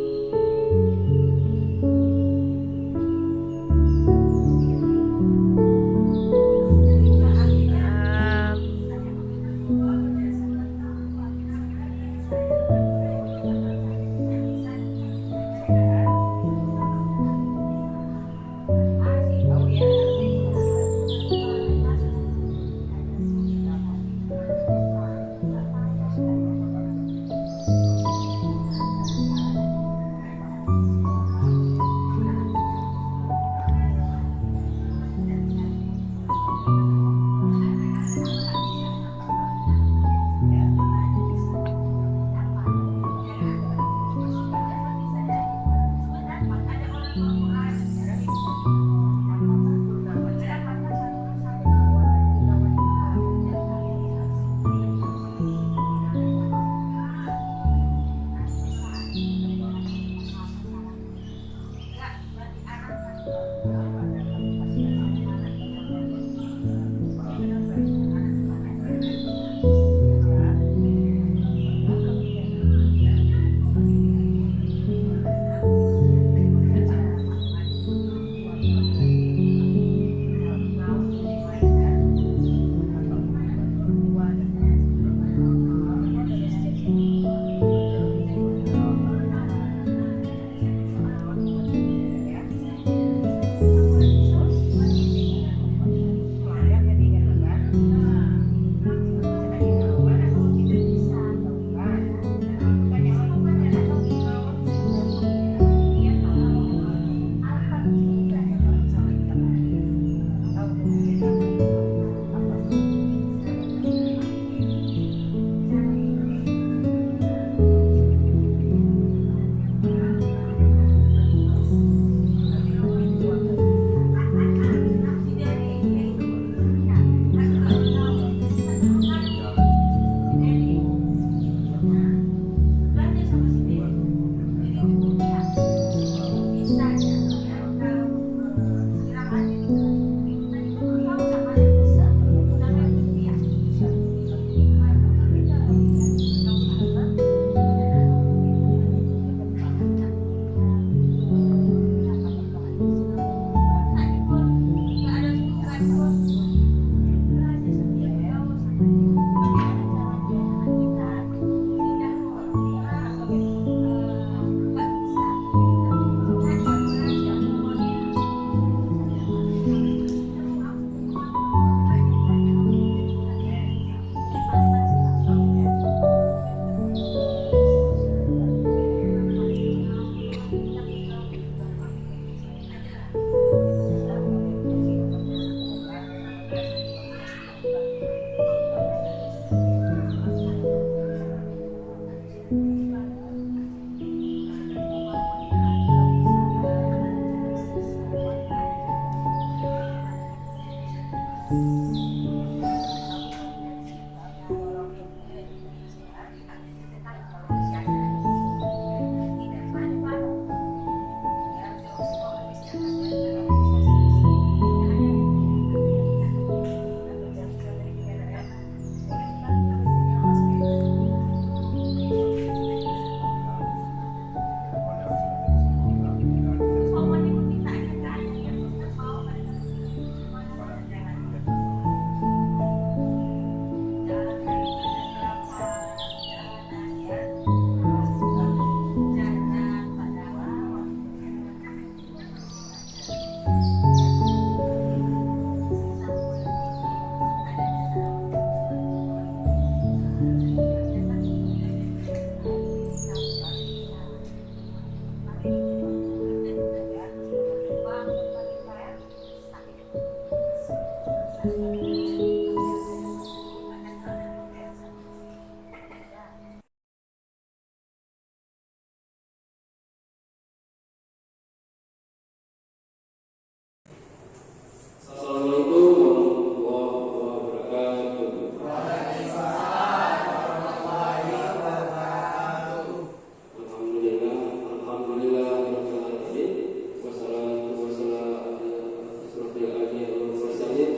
K: Wassalatu wassalamu ala asrofil anbiya'i wal mursalin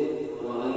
K: wa ala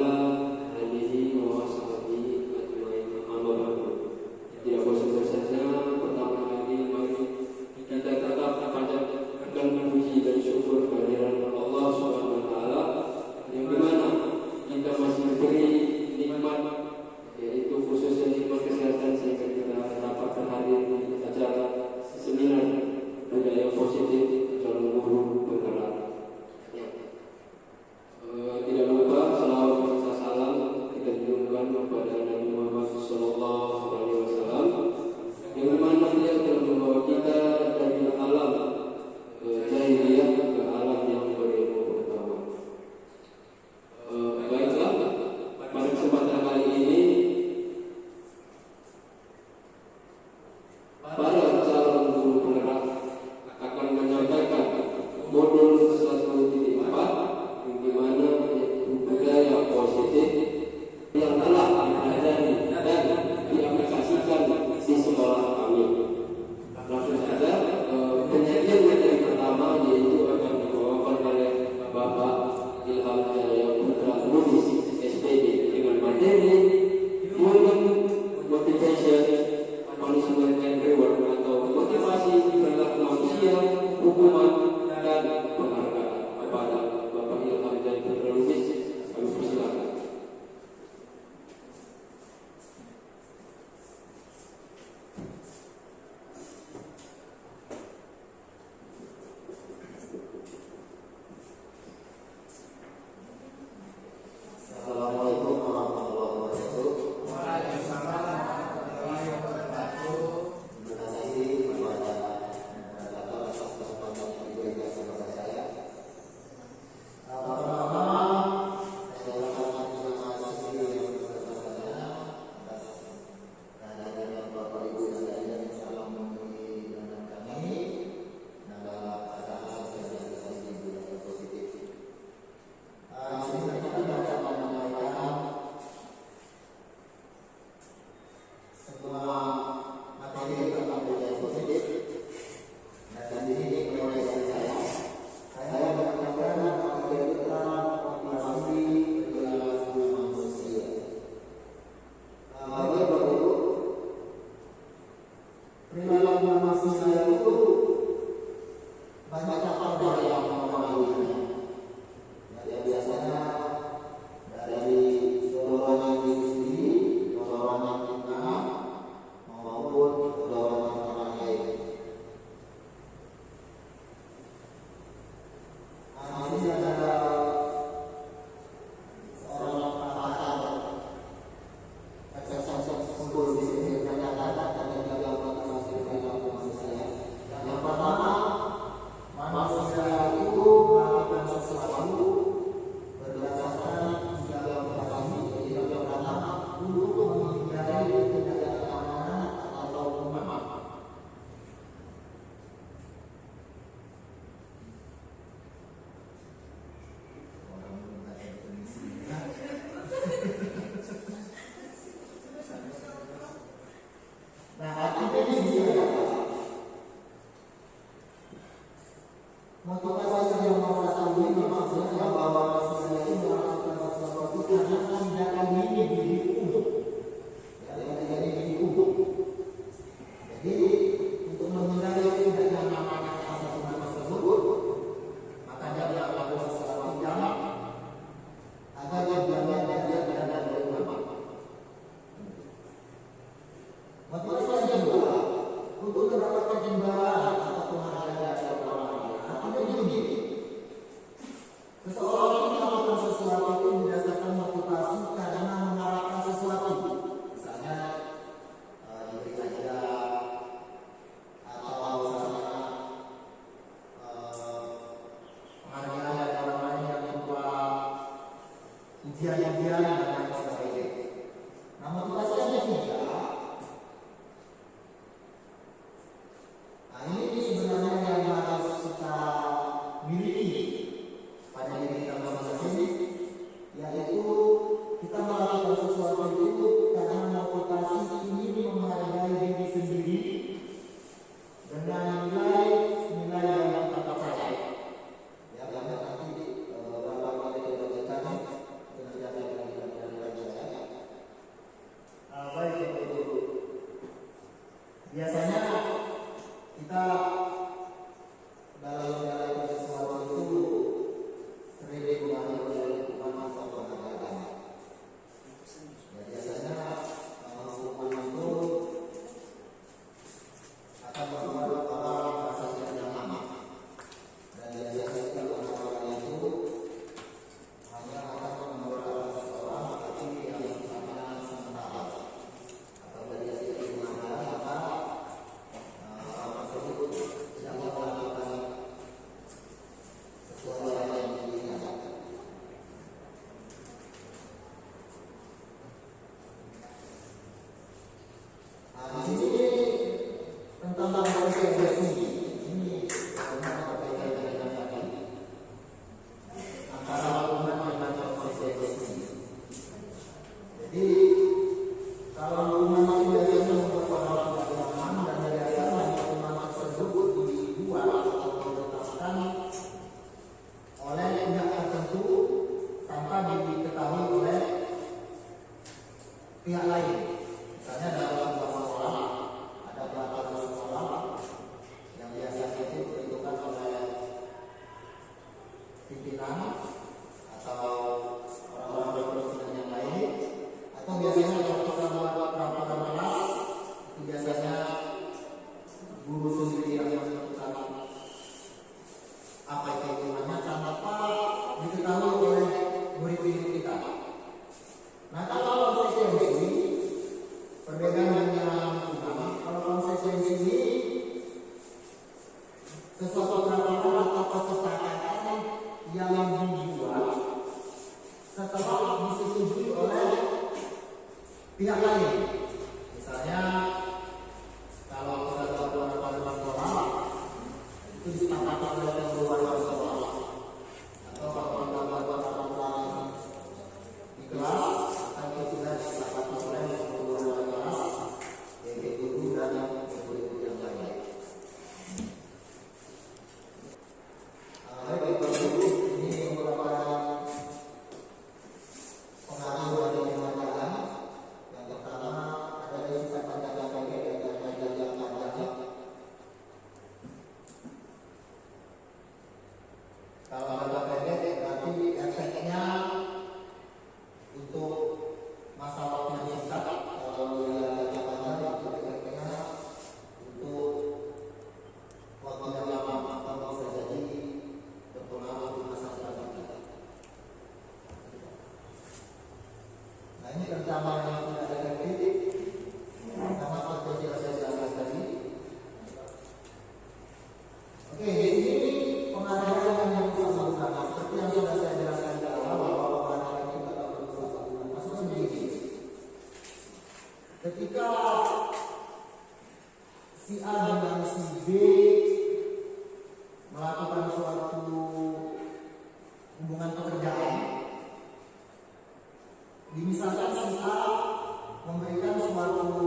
F: ujian-ujian dan lain sebagainya. Nah, motivasi yang ketiga, nah ini sebenarnya yang harus kita miliki pada diri kita masing-masing, yaitu kita melakukan sesuatu itu karena motivasi ingin menghargai diri sendiri dengan nilai-nilai yang kita percaya. Ya, karena nanti beberapa kali kita bacakan kinerja saya. Baik Ibu. Biasanya kita dalam menjalankan sesuatu itu sering dipengaruhi oleh lingkungan atau penghargaan. Ya, biasanya hukuman itu akan membuat orang merasa tidak nyaman. Dan biasanya kalau orang itu hanya akan membawa seseorang tapi yang sifatnya sementara. Apabila dia tidak dimanfaatkan, maka orang tersebut tidak melakukan sesuatu yang diinginkan. Di sini tentang konsekuensi ini karena berbeda dengan tadi antara hukuman dengan konsekuensi. Jadi kalau hukuman itu biasanya membuat orang tidak nyaman dan biasanya hukuman tersebut dibuat atau ditetapkan oleh pihak tertentu tanpa diketahui oleh pihak lain. Misalnya dalam sebuah sekolah ada peraturan sekolah yang biasanya itu ditentukan oleh pimpinan atau orang-orang berkepentingan yang lain, atau biasanya kalau kita buat peraturan kelas itu biasanya guru sendiri yang menentukan apa itu hukumannya tanpa diketahui oleh murid-murid kita. Nah, kalau konsekuensi perbedaan dengan hukuman, kalau konsekuensi ini sesuatu peraturan atau kesepakatan yang dibuat setelah disetujui oleh pihak lain. Misalnya kalau kita buat peraturan sekolah itu disepakati oleh kedua sekolah, atau kalau kita buat peraturan di kelas akan itu sudah disepakati oleh kedua kelas, yaitu guru dan guru yang lain. Baik Bapak Ibu, ini merupakan pengaruh dari pembelajaran. Yang pertama ada sifat jangka pendek dan jangka panjang. Kalau jangka pendek berarti efeknya untuk masa waktu yang singkat. Kalau jangka panjang itu efeknya untuk waktu yang lama atau bisa jadi berpengaruh di masa depan kita. Nah, ini pertama yang tidak efektif sama seperti yang saya jelaskan tadi. Oke, di sini penghargaan yang berusaha guna, seperti yang sudah saya jelaskan di awal bahwa penghargaan itu tidak berusaha guna. Maksudnya begini, ketika si A dengan si B melakukan suatu hubungan pekerjaan, misalkan si A memberikan suatu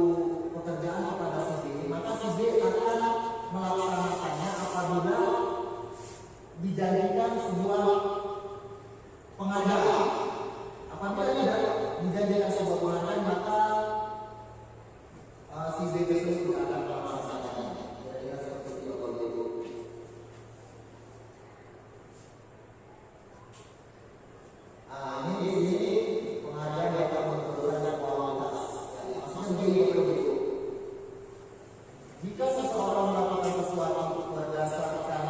F: pekerjaan kepada si B, maka si B akan melaksanakannya apabila dijanjikan sebuah penghargaan. Apabila tidak dijanjikan sebuah penghargaan, maka si B tersebut tidak akan melaksanakannya. Kira-kira seperti itu kalau itu. Ini di sini penghargaan yang akan menentukan kualitas. Maksudnya begini. Jika seseorang melakukan sesuatu berdasarkan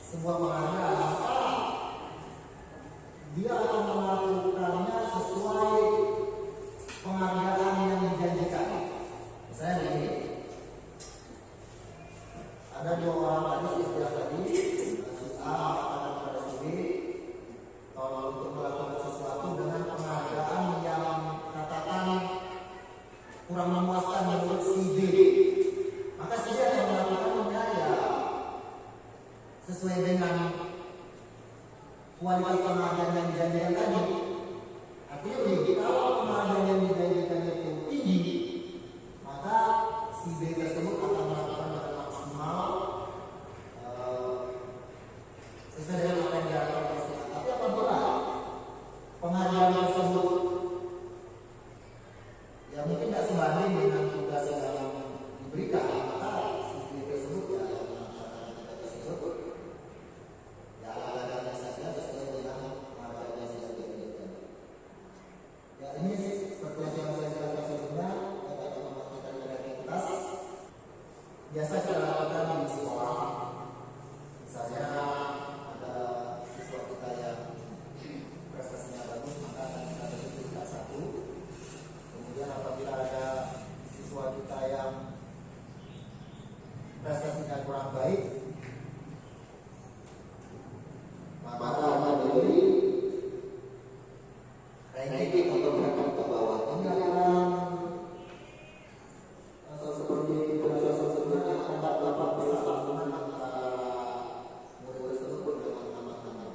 F: sebuah penghargaan, maka pengajian yang dijanjikan tadi, artinya begini, kalau pengajian yang dijanjikan itu tinggi, maka si B tersebut akan melakukan dengan maksimal sesuai dengan apa yang dilakukan. Tapi apabila pengajian tersebut ya mungkin tidak sebanding dengan tugas yang diberikan, maka si B tersebut ya melaksanakan tugas tersebut ya ala-alanya saja sesuai dengan apa yang sudah diberikan. Ya ini seperti yang saya katakan sebelumnya, dapat memanfaatkan kreativitas. Biasa kita lakukan di sekolah, misalnya ada siswa kita yang prestasinya bagus, maka akan kita beri peringkat 1. Kemudian apabila ada siswa kita yang prestasinya kurang baik, maka akan diberi ranking atau berangkat ke bawah. Ini adalah seperti proses sebelumnya ada 8 persamaan antara murid tersebut dengan anak-anak.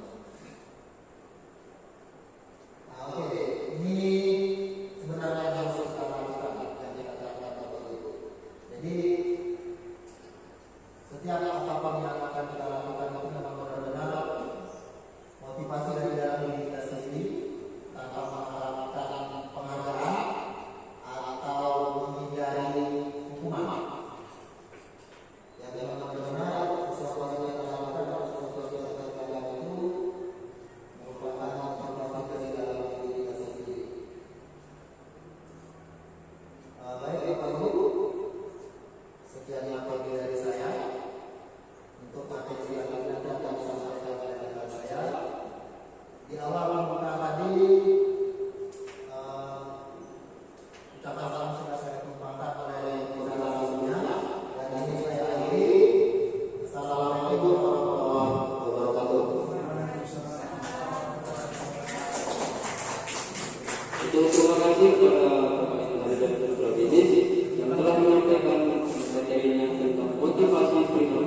F: Nah, oke, ini sebenarnya yang harus kita lakukan yang dikatakan Bapak Ibu. Jadi setiap apa-apa yang akan kita lakukan itu memang benar-benar motivasi dari dalam diri kita sendiri tanpa mengharapkan penghargaan atau menghindari hukuman. Ya memang benar-benar sesuatu yang kita lakukan atau sesuatu yang kita lakukan itu merupakan motivasi dari dalam diri kita sendiri. Baik Bapak Ibu, sekian materi dari saya. Untuk materi yang akan disampaikan oleh saya di awal pembukaan tadi, ucapan salam sudah saya tumpahkan oleh beberapa sebelumnya, dan ini saya akhiri. Assalamualaikum warahmatullahi wabarakatuh.
K: Terima kasih kepada Bapak dan Provinsi yang telah menyampaikan materinya tentang motivasi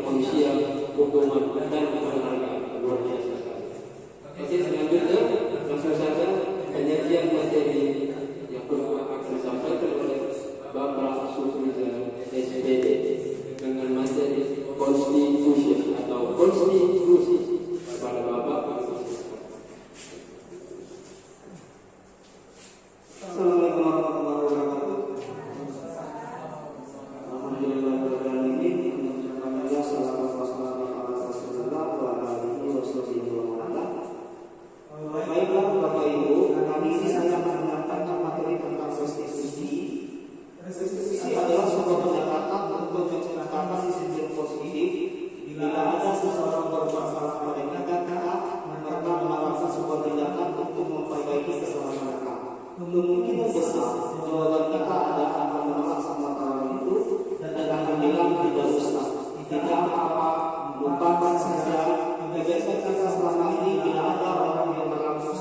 K: pengisian hukuman dan penghargaan luar biasa. Oke, selanjutnya langsung saja penyajian materi yang akan disampaikan oleh Bapak Sufrizal SPD dengan materi konstitusi atau konstitusi kepada Bapak. Assalamualaikum warahmatullahi wabarakatuh. Alhamdulillahirrahmanirrahim. Baiklah Bapak Ibu, kali ini saya akan menyampaikan materi tentang restitusi. Restitusi adalah sebuah pendekatan untuk menciptakan sistem positif bila ada seseorang berbuat salah pada mereka melakukan sebuah tindakan untuk memperbaiki kesalahan mereka. Kemungkinan besar jawaban kita adalah akan menolak semua tawaran itu dan akan bilang tidak usah, tidak apa-apa, lupakan saja. Kebiasaan kita selama ini bila ada orang yang berlaku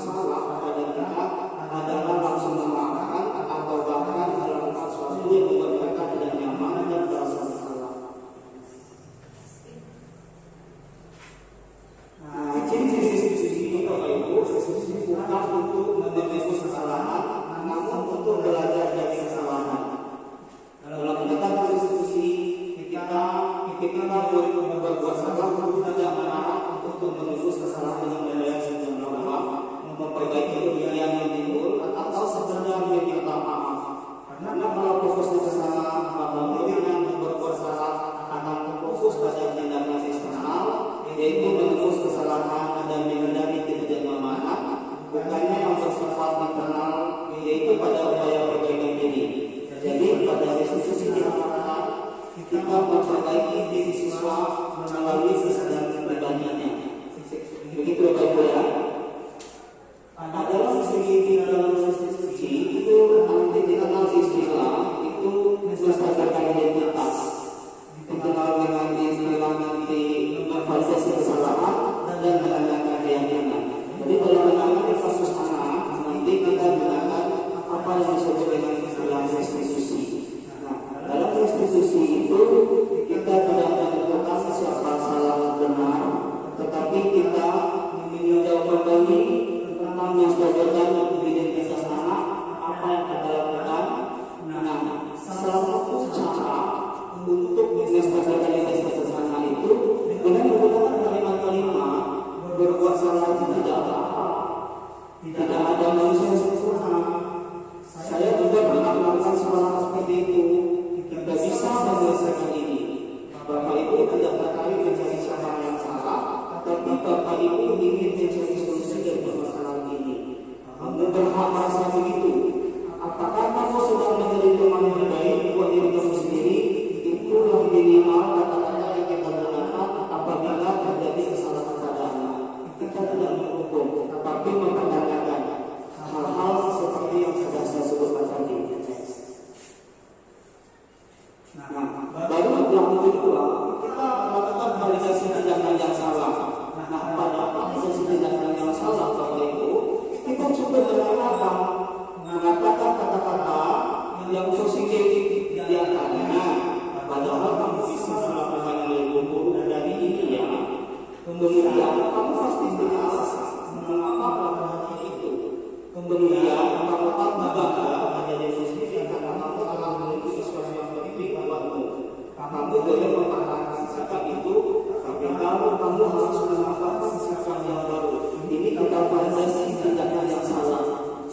K: rekomendasi tindakan yang salah,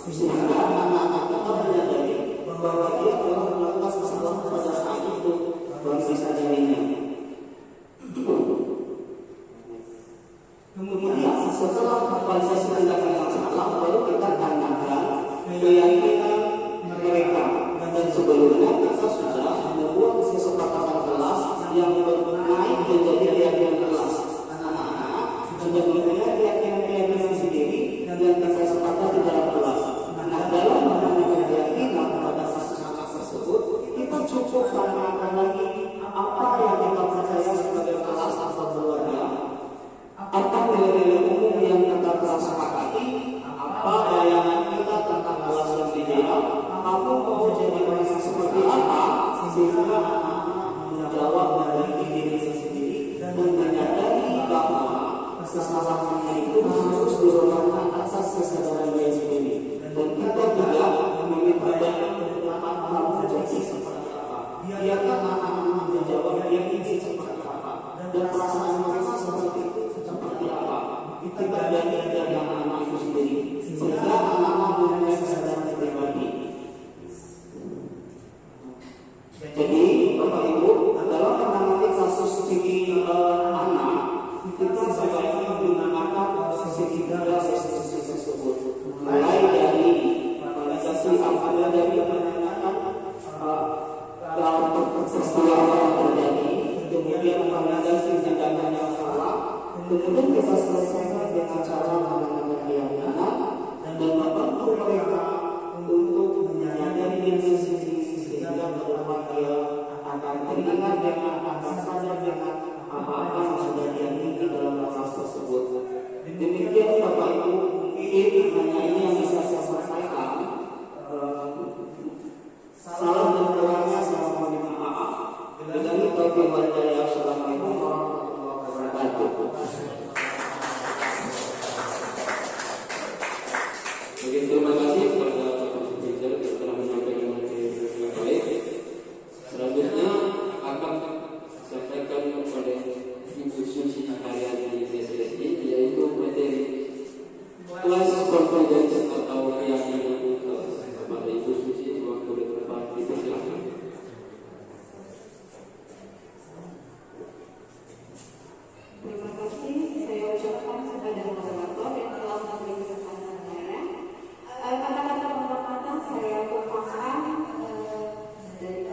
K: sehingga anak-anak kita menyadari bahwa dia telah melakukan kesalahan pada saat itu baru disadarinya. Kemudian setelah rekomendasi tindakan yang salah, baru kita tanyakan keyakinan mereka, dan sebelumnya kita sudah membuat kesepakatan kelas yang naik menjadi keyakinan kelas. Anak-anak sudah mempunyai keyakinan sendiri dan kita sepakati dalam kelas. Nah, dalam menentukan keyakinan pada kasus-kasus tersebut, kita cukup tanyakan lagi apa yang kita percaya sebagai kelas atau keluarga, apa nilai-nilai umum yang kita telah sepakati, apa bayangan kita tentang kelas yang ideal, aku mau jadi orang seperti apa, sehingga anak-anak menjawab dari diri sendiri dan menyadari bahwa kesalahannya itu harus dihormati atas kesadaran dia sendiri. Dan kita juga meminta pendapat kamu menjadi seperti apa. Biarkan anak-anak menjawab dia ingin seperti apa dan perasaan mereka seperti itu seperti apa. Kita belajar dari anak-anak itu sendiri sehingga anak-anak mempunyai kesadaran pribadi. Jadi Bapak Ibu, dalam menangani kasus ini anak, kita sebaiknya menggunakan tiga restitusi tersebut, mulai dari validasi awalnya dari menanyakan dalam peristiwa yang terjadi, kemudian validasi tindakan yang salah, kemudian kita selesaikan dengan cara menanyakan keyakinan dan membantu mereka untuk menyadari diri sendiri sehingga berubah dia akan teringat dengan apa saja dengan apa-apa yang sudah diamini dalam proses tersebut. Demikian Bapak Ibu, mungkin hanya ini yang bisa saya sampaikan. Salah dan kurangnya saya mohon maaf. Dengan itu Assalamualaikum warahmatullahi wabarakatuh.
L: Terima kasih kepada Bapak Supervisor yang telah menyampaikan materi dengan baik. Selanjutnya akan sampaikan kepada Ibu Susi Haryani SSI, yaitu materi kelas confidence atau keyakinan kepada Ibu Susi. Waktu depan dipersilakan.
M: Terima kasih saya ucapkan kepada moderator yang telah memberi kesempatan saya. Kata-kata penghormatan saya ucapkan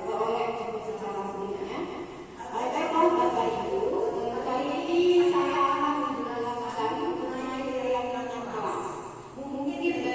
M: oleh secara sebelumnya. Baiklah Bapak Ibu, kali ini saya akan menjelaskan mengenai keyakinan kelas. Mungkin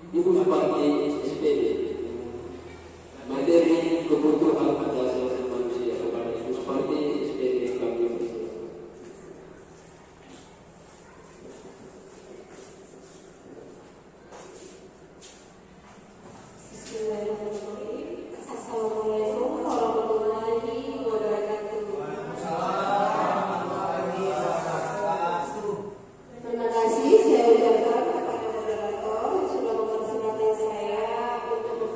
L: Ibu seperti SPD, materi kebutuhan hak asasi manusia kepada Ibu seperti SPD kami persilakan.
M: Assalamualaikum warahmatullahi wabarakatuh. Terima kasih saya ucapkan kepada moderator yang sudah mempersilahkan saya untuk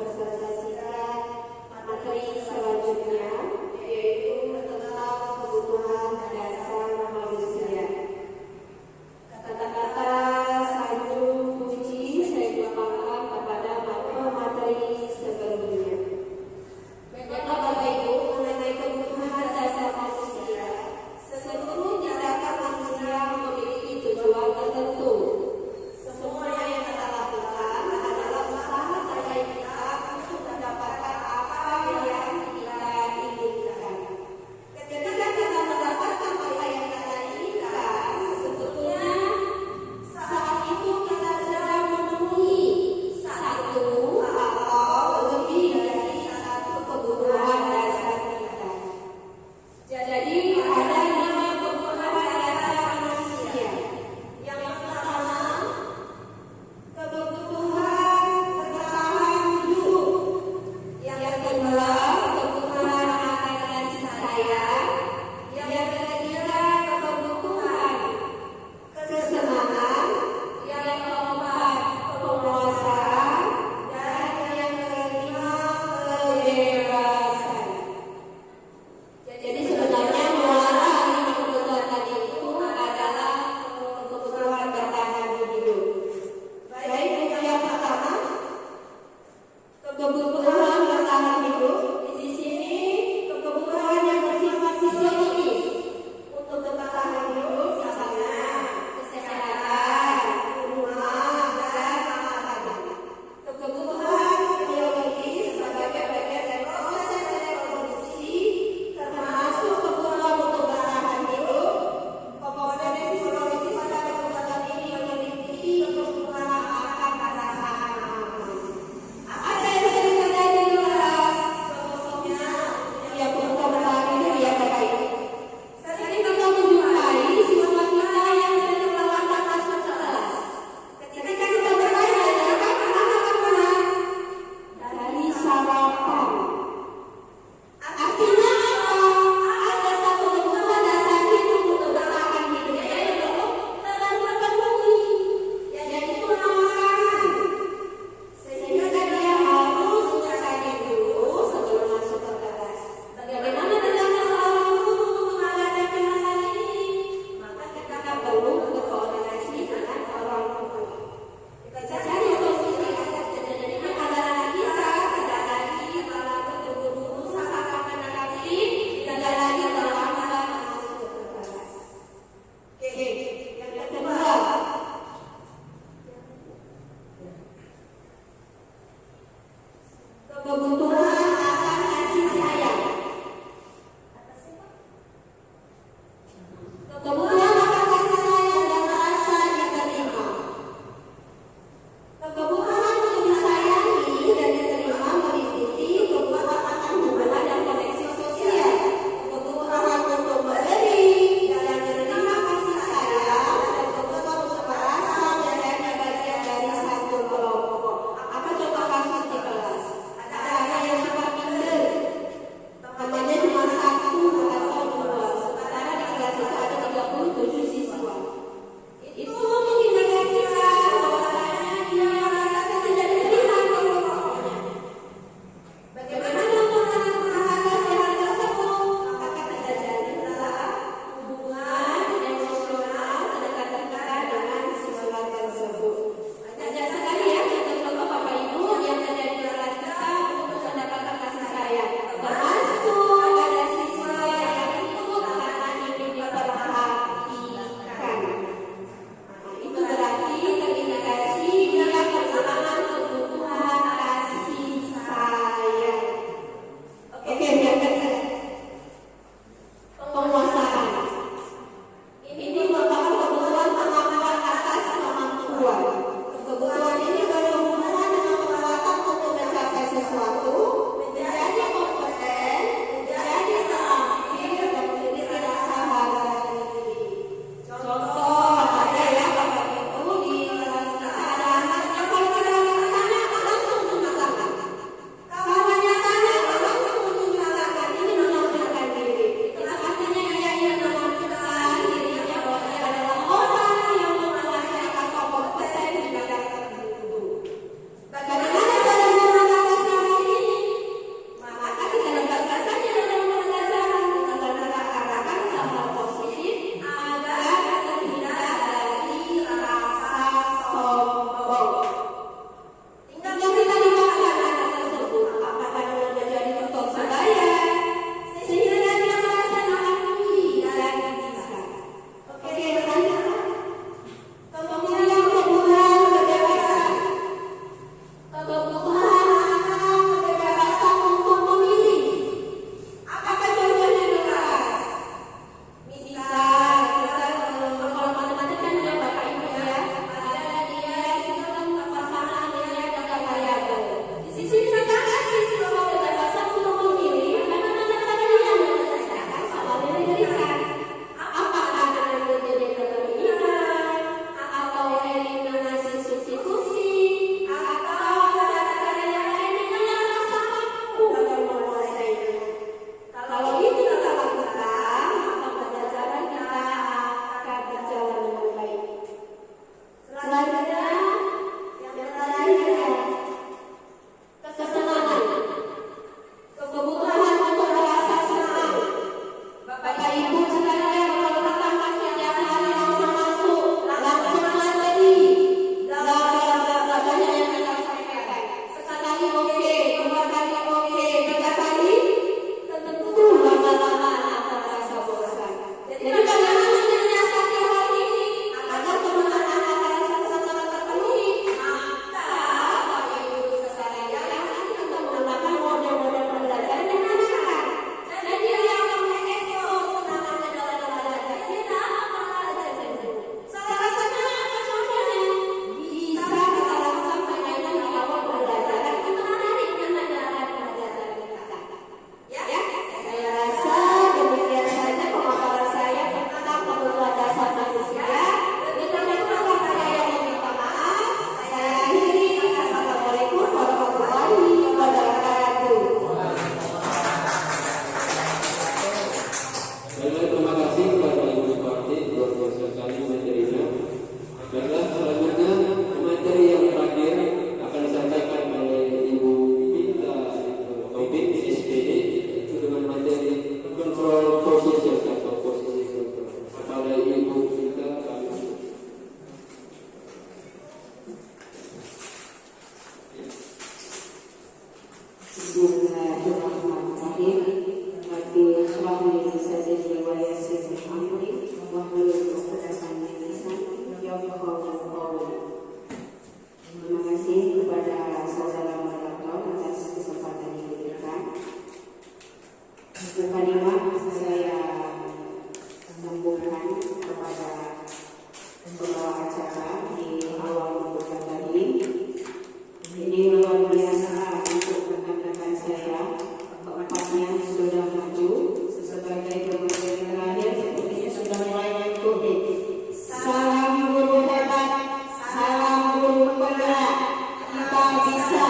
M: bisa.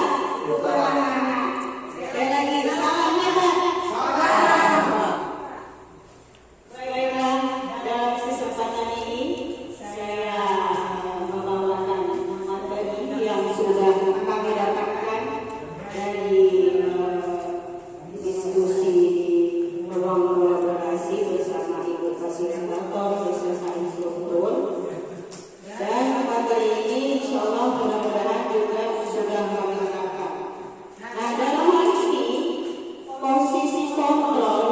M: Sekali lagi, salamnya Pak. Baiklah, dalam kesempatan ini saya membawakan materi yang sudah kami dapatkan dari diskusi ruang kolaborasi bersama Ibu Fasilitator beserta instruktur. Dan materi ini insya Allah mudah-mudahan juga sudah kami terapkan. Nah, dalam hal ini posisi kontrol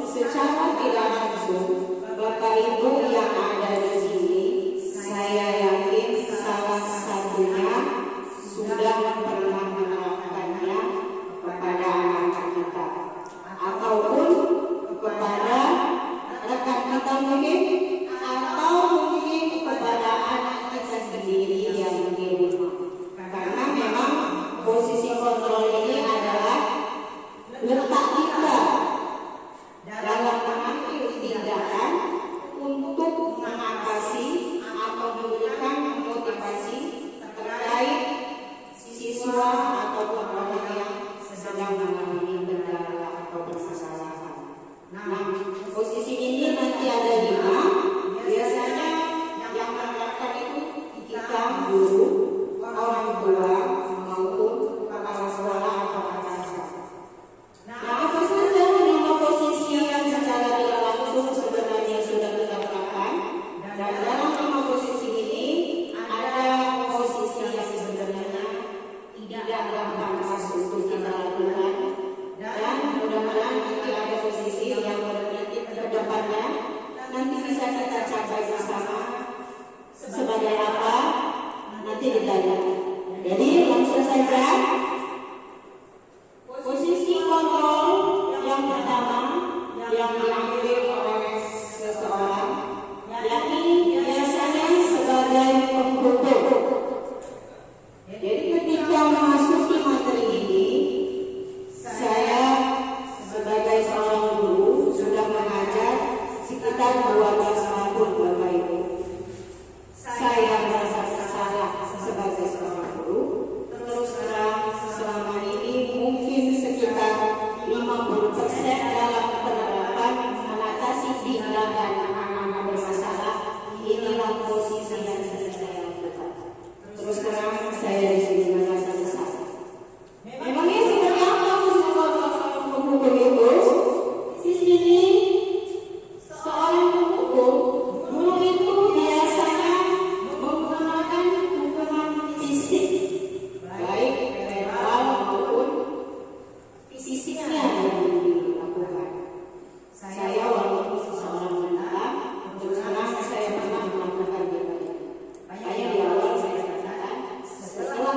M: secara tidak langsung Bapak Ibu yang ada di sini, saya yakin salah satunya sudah pernah menerapkannya kepada anak-anak kita ataupun kepada rekan kita mungkin, atau mungkin kepada anak kita sendiri yang di rumah. Karena memang posisi kontrol ini adalah letak kita dalam mengambil tindakan untuk mengatasi atau memberikan motivasi terkait siswa ataupun orang yang sedang mengalami kendala atau permasalahan. Nah, posisi ini nanti ada 5. Biasanya yang menerapkan itu kita guru, orang tua, maupun kepala sekolah atau atasan. Nah, apa saja 5 posisi yang secara tidak langsung sebenarnya sudah kita terapkan? Dan dalam 5 posisi ini ada posisi yang sebenarnya tidak pantas untuk kita lakukan. Dan mudah-mudahan nanti ada posisi yang berarti ke depannya nanti bisa kita capai bersama sebagai apa nanti ditanya. Jadi langsung saja. Posisi kontrol yang pertama yang diambil oleh seseorang, yakni biasanya sebagai pembuka. Jadi ketika memasuki materi ini, saya sebagai seorang guru sudah mengajar sekitar 12 tahun Bapak Ibu. Saya merasa salah sebagai seorang guru. Terus terang selama ini mungkin sekitar 50% dalam penerapan mengatasi tindakan anak-anak bermasalah. Inilah posisi yang saya lakukan. Terus terang saya di sini merasa bersalah. Memangnya seperti apa pemukul itu? Di sini seorang pemukul, guru itu biasanya menggunakan hukuman fisik, baik verbal maupun fisiknya yang dilakukan. Saya walaupun seorang wanita, terus terang saya pernah melakukan itu. Makanya di awal saya katakan setelah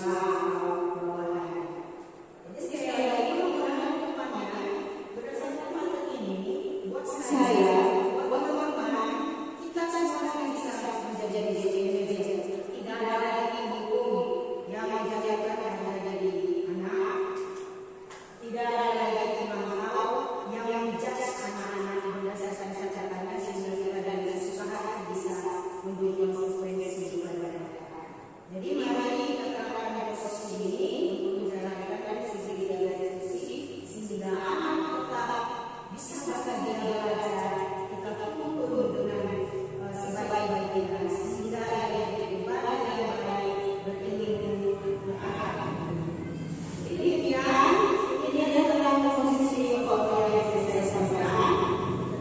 E: Jadi sekali lagi mudah-mudahan kedepannya berdasarkan materi ini buat saya, buat teman-teman, kita semuanya bisa menjadi manajer. Tidak ada lagi hukum yang menjajakan yang menjadi anak. Tidak ada lagi mau yang menjudge anak-anak berdasarkan catatannya sehingga kita dari usaha bisa memberi konsekuensi kepada mereka. Jadi mari kita akan proses ini untuk menjalankan sisi dari sisi sehingga anak tetap bisa bahagia belajar. Kita tuntun dengan sebaik-baiknya sehingga ada kehidupan yang baik berilmu beragam. Ini adalah posisi foto yang saya sampaikan.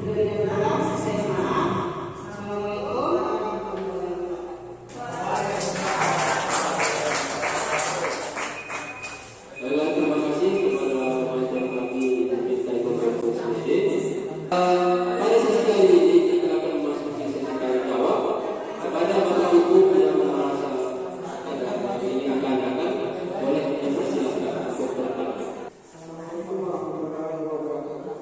E: Lebih dalam saya maaf. Assalamualaikum warahmatullahi
L: Baiklah, terima kasih kepada pengajar kami diminta informasi sendiri. Pada sesi kali ini kita akan memasuki sesi tanya jawab kepada bapak ibu yang merasa ini akan datang boleh dipersilakan untuk bertanya.
F: Assalamualaikum warahmatullahi wabarakatuh.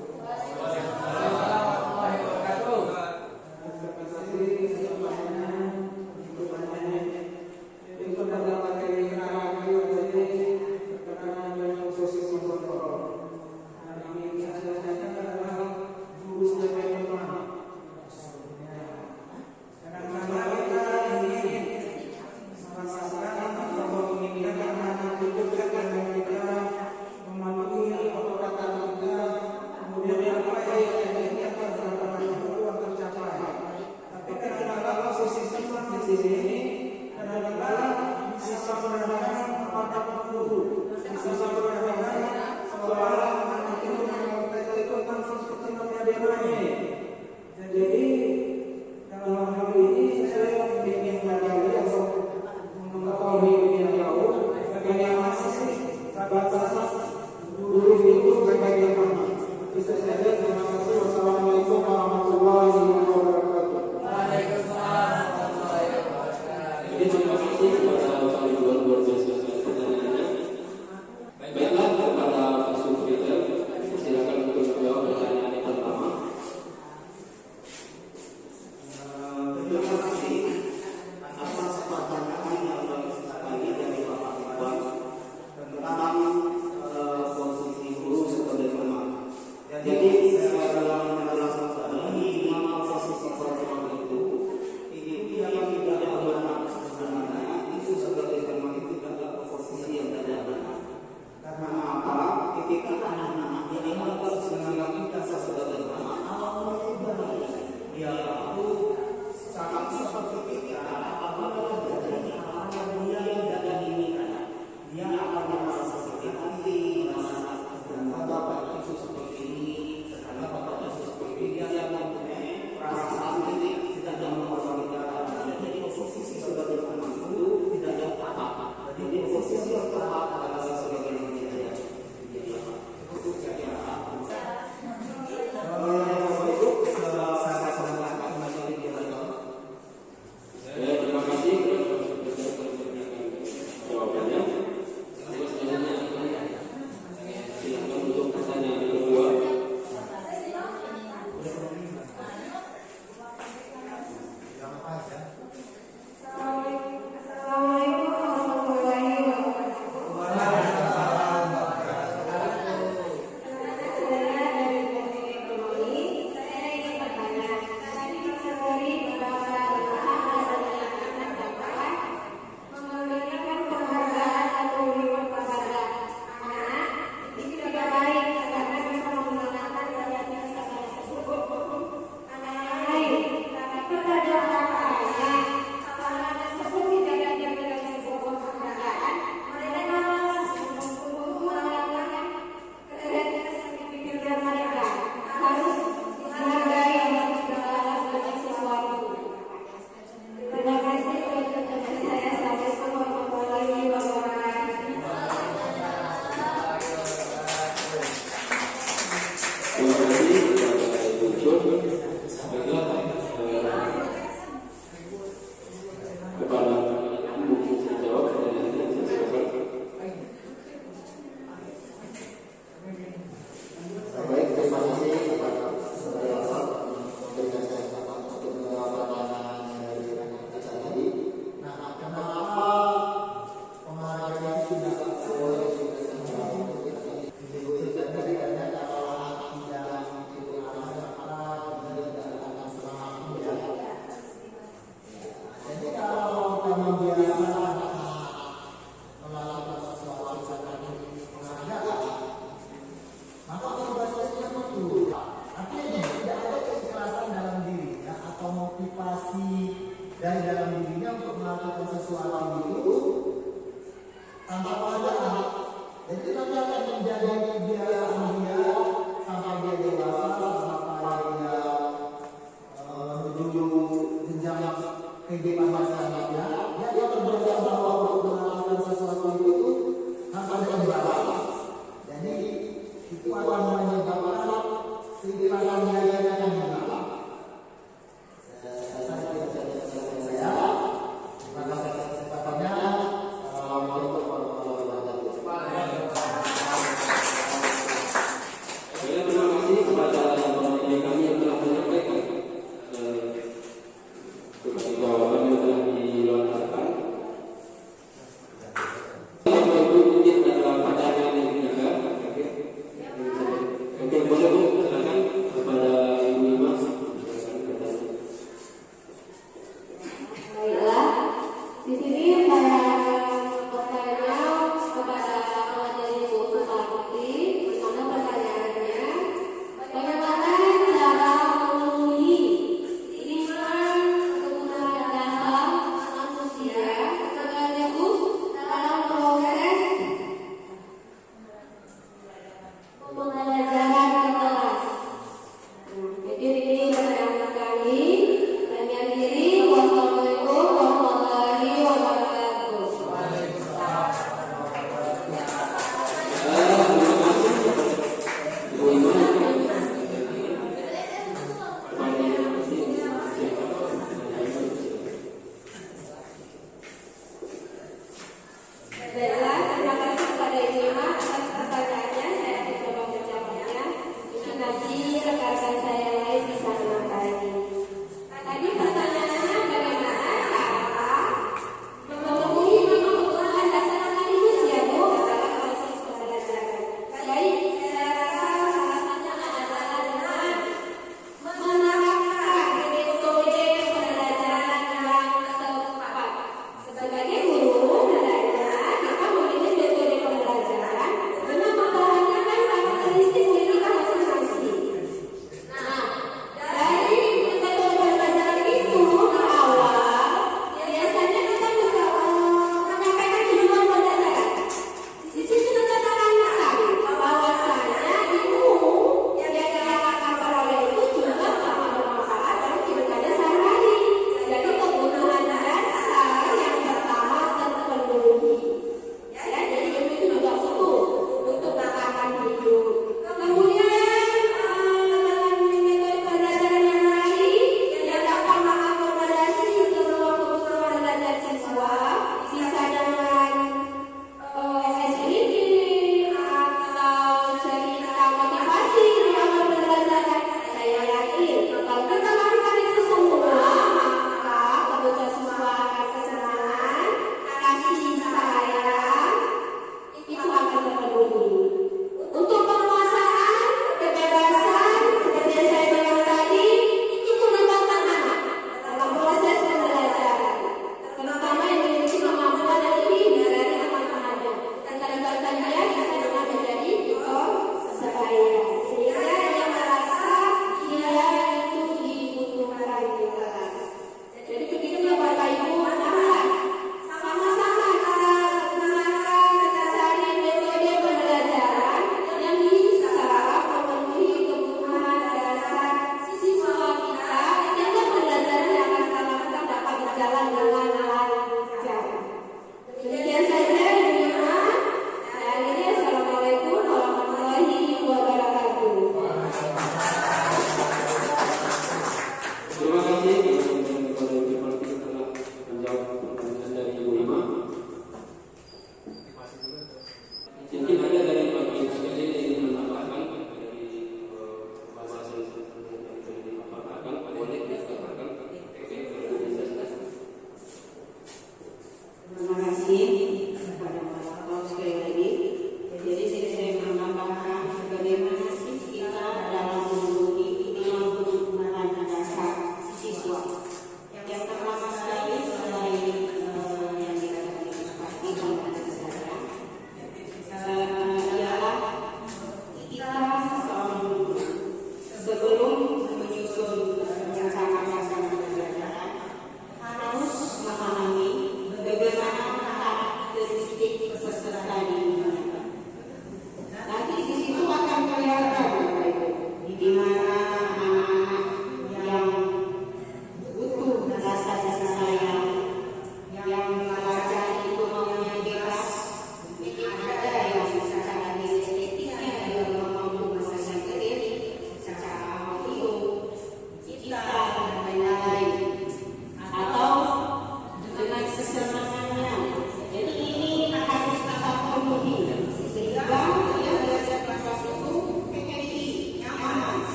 F: Untuk pada materi kami berkenaan dengan sosial kontrol. Ini saya adalah guru sebagai pemahaman. Kadang-kadang kita ingin merasakan atau menginginkan anak itu dekat dengan kita, mematuhi kata kita, kemudian apa yang ini akan terlalu tercapai. Tapi kadang-kadang posisi teman di sini kadang-kadang bisa menanyakan kepada guru, bisa menanyakan seolah anak itu tentang seperti namanya dia. Jadi dalam hal ini saya ingin mengetahui atau mengetahui lebih jauh bagaimana sih batasan guru itu sebagai teman. Bisa saja. Terima kasih. Wassalamualaikum warahmatullahi wabarakatuh.
L: Jadi terima kasih kepada Pak Ridwan luar biasa pertanyaannya. Baiklah, kepada Pak Supriyatna, silakan untuk menjawab pertanyaan yang pertama.
K: Terima kasih atas pertanyaan yang bagus sekali dari Bapak Iwan tentang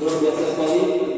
L: luar biasa sekali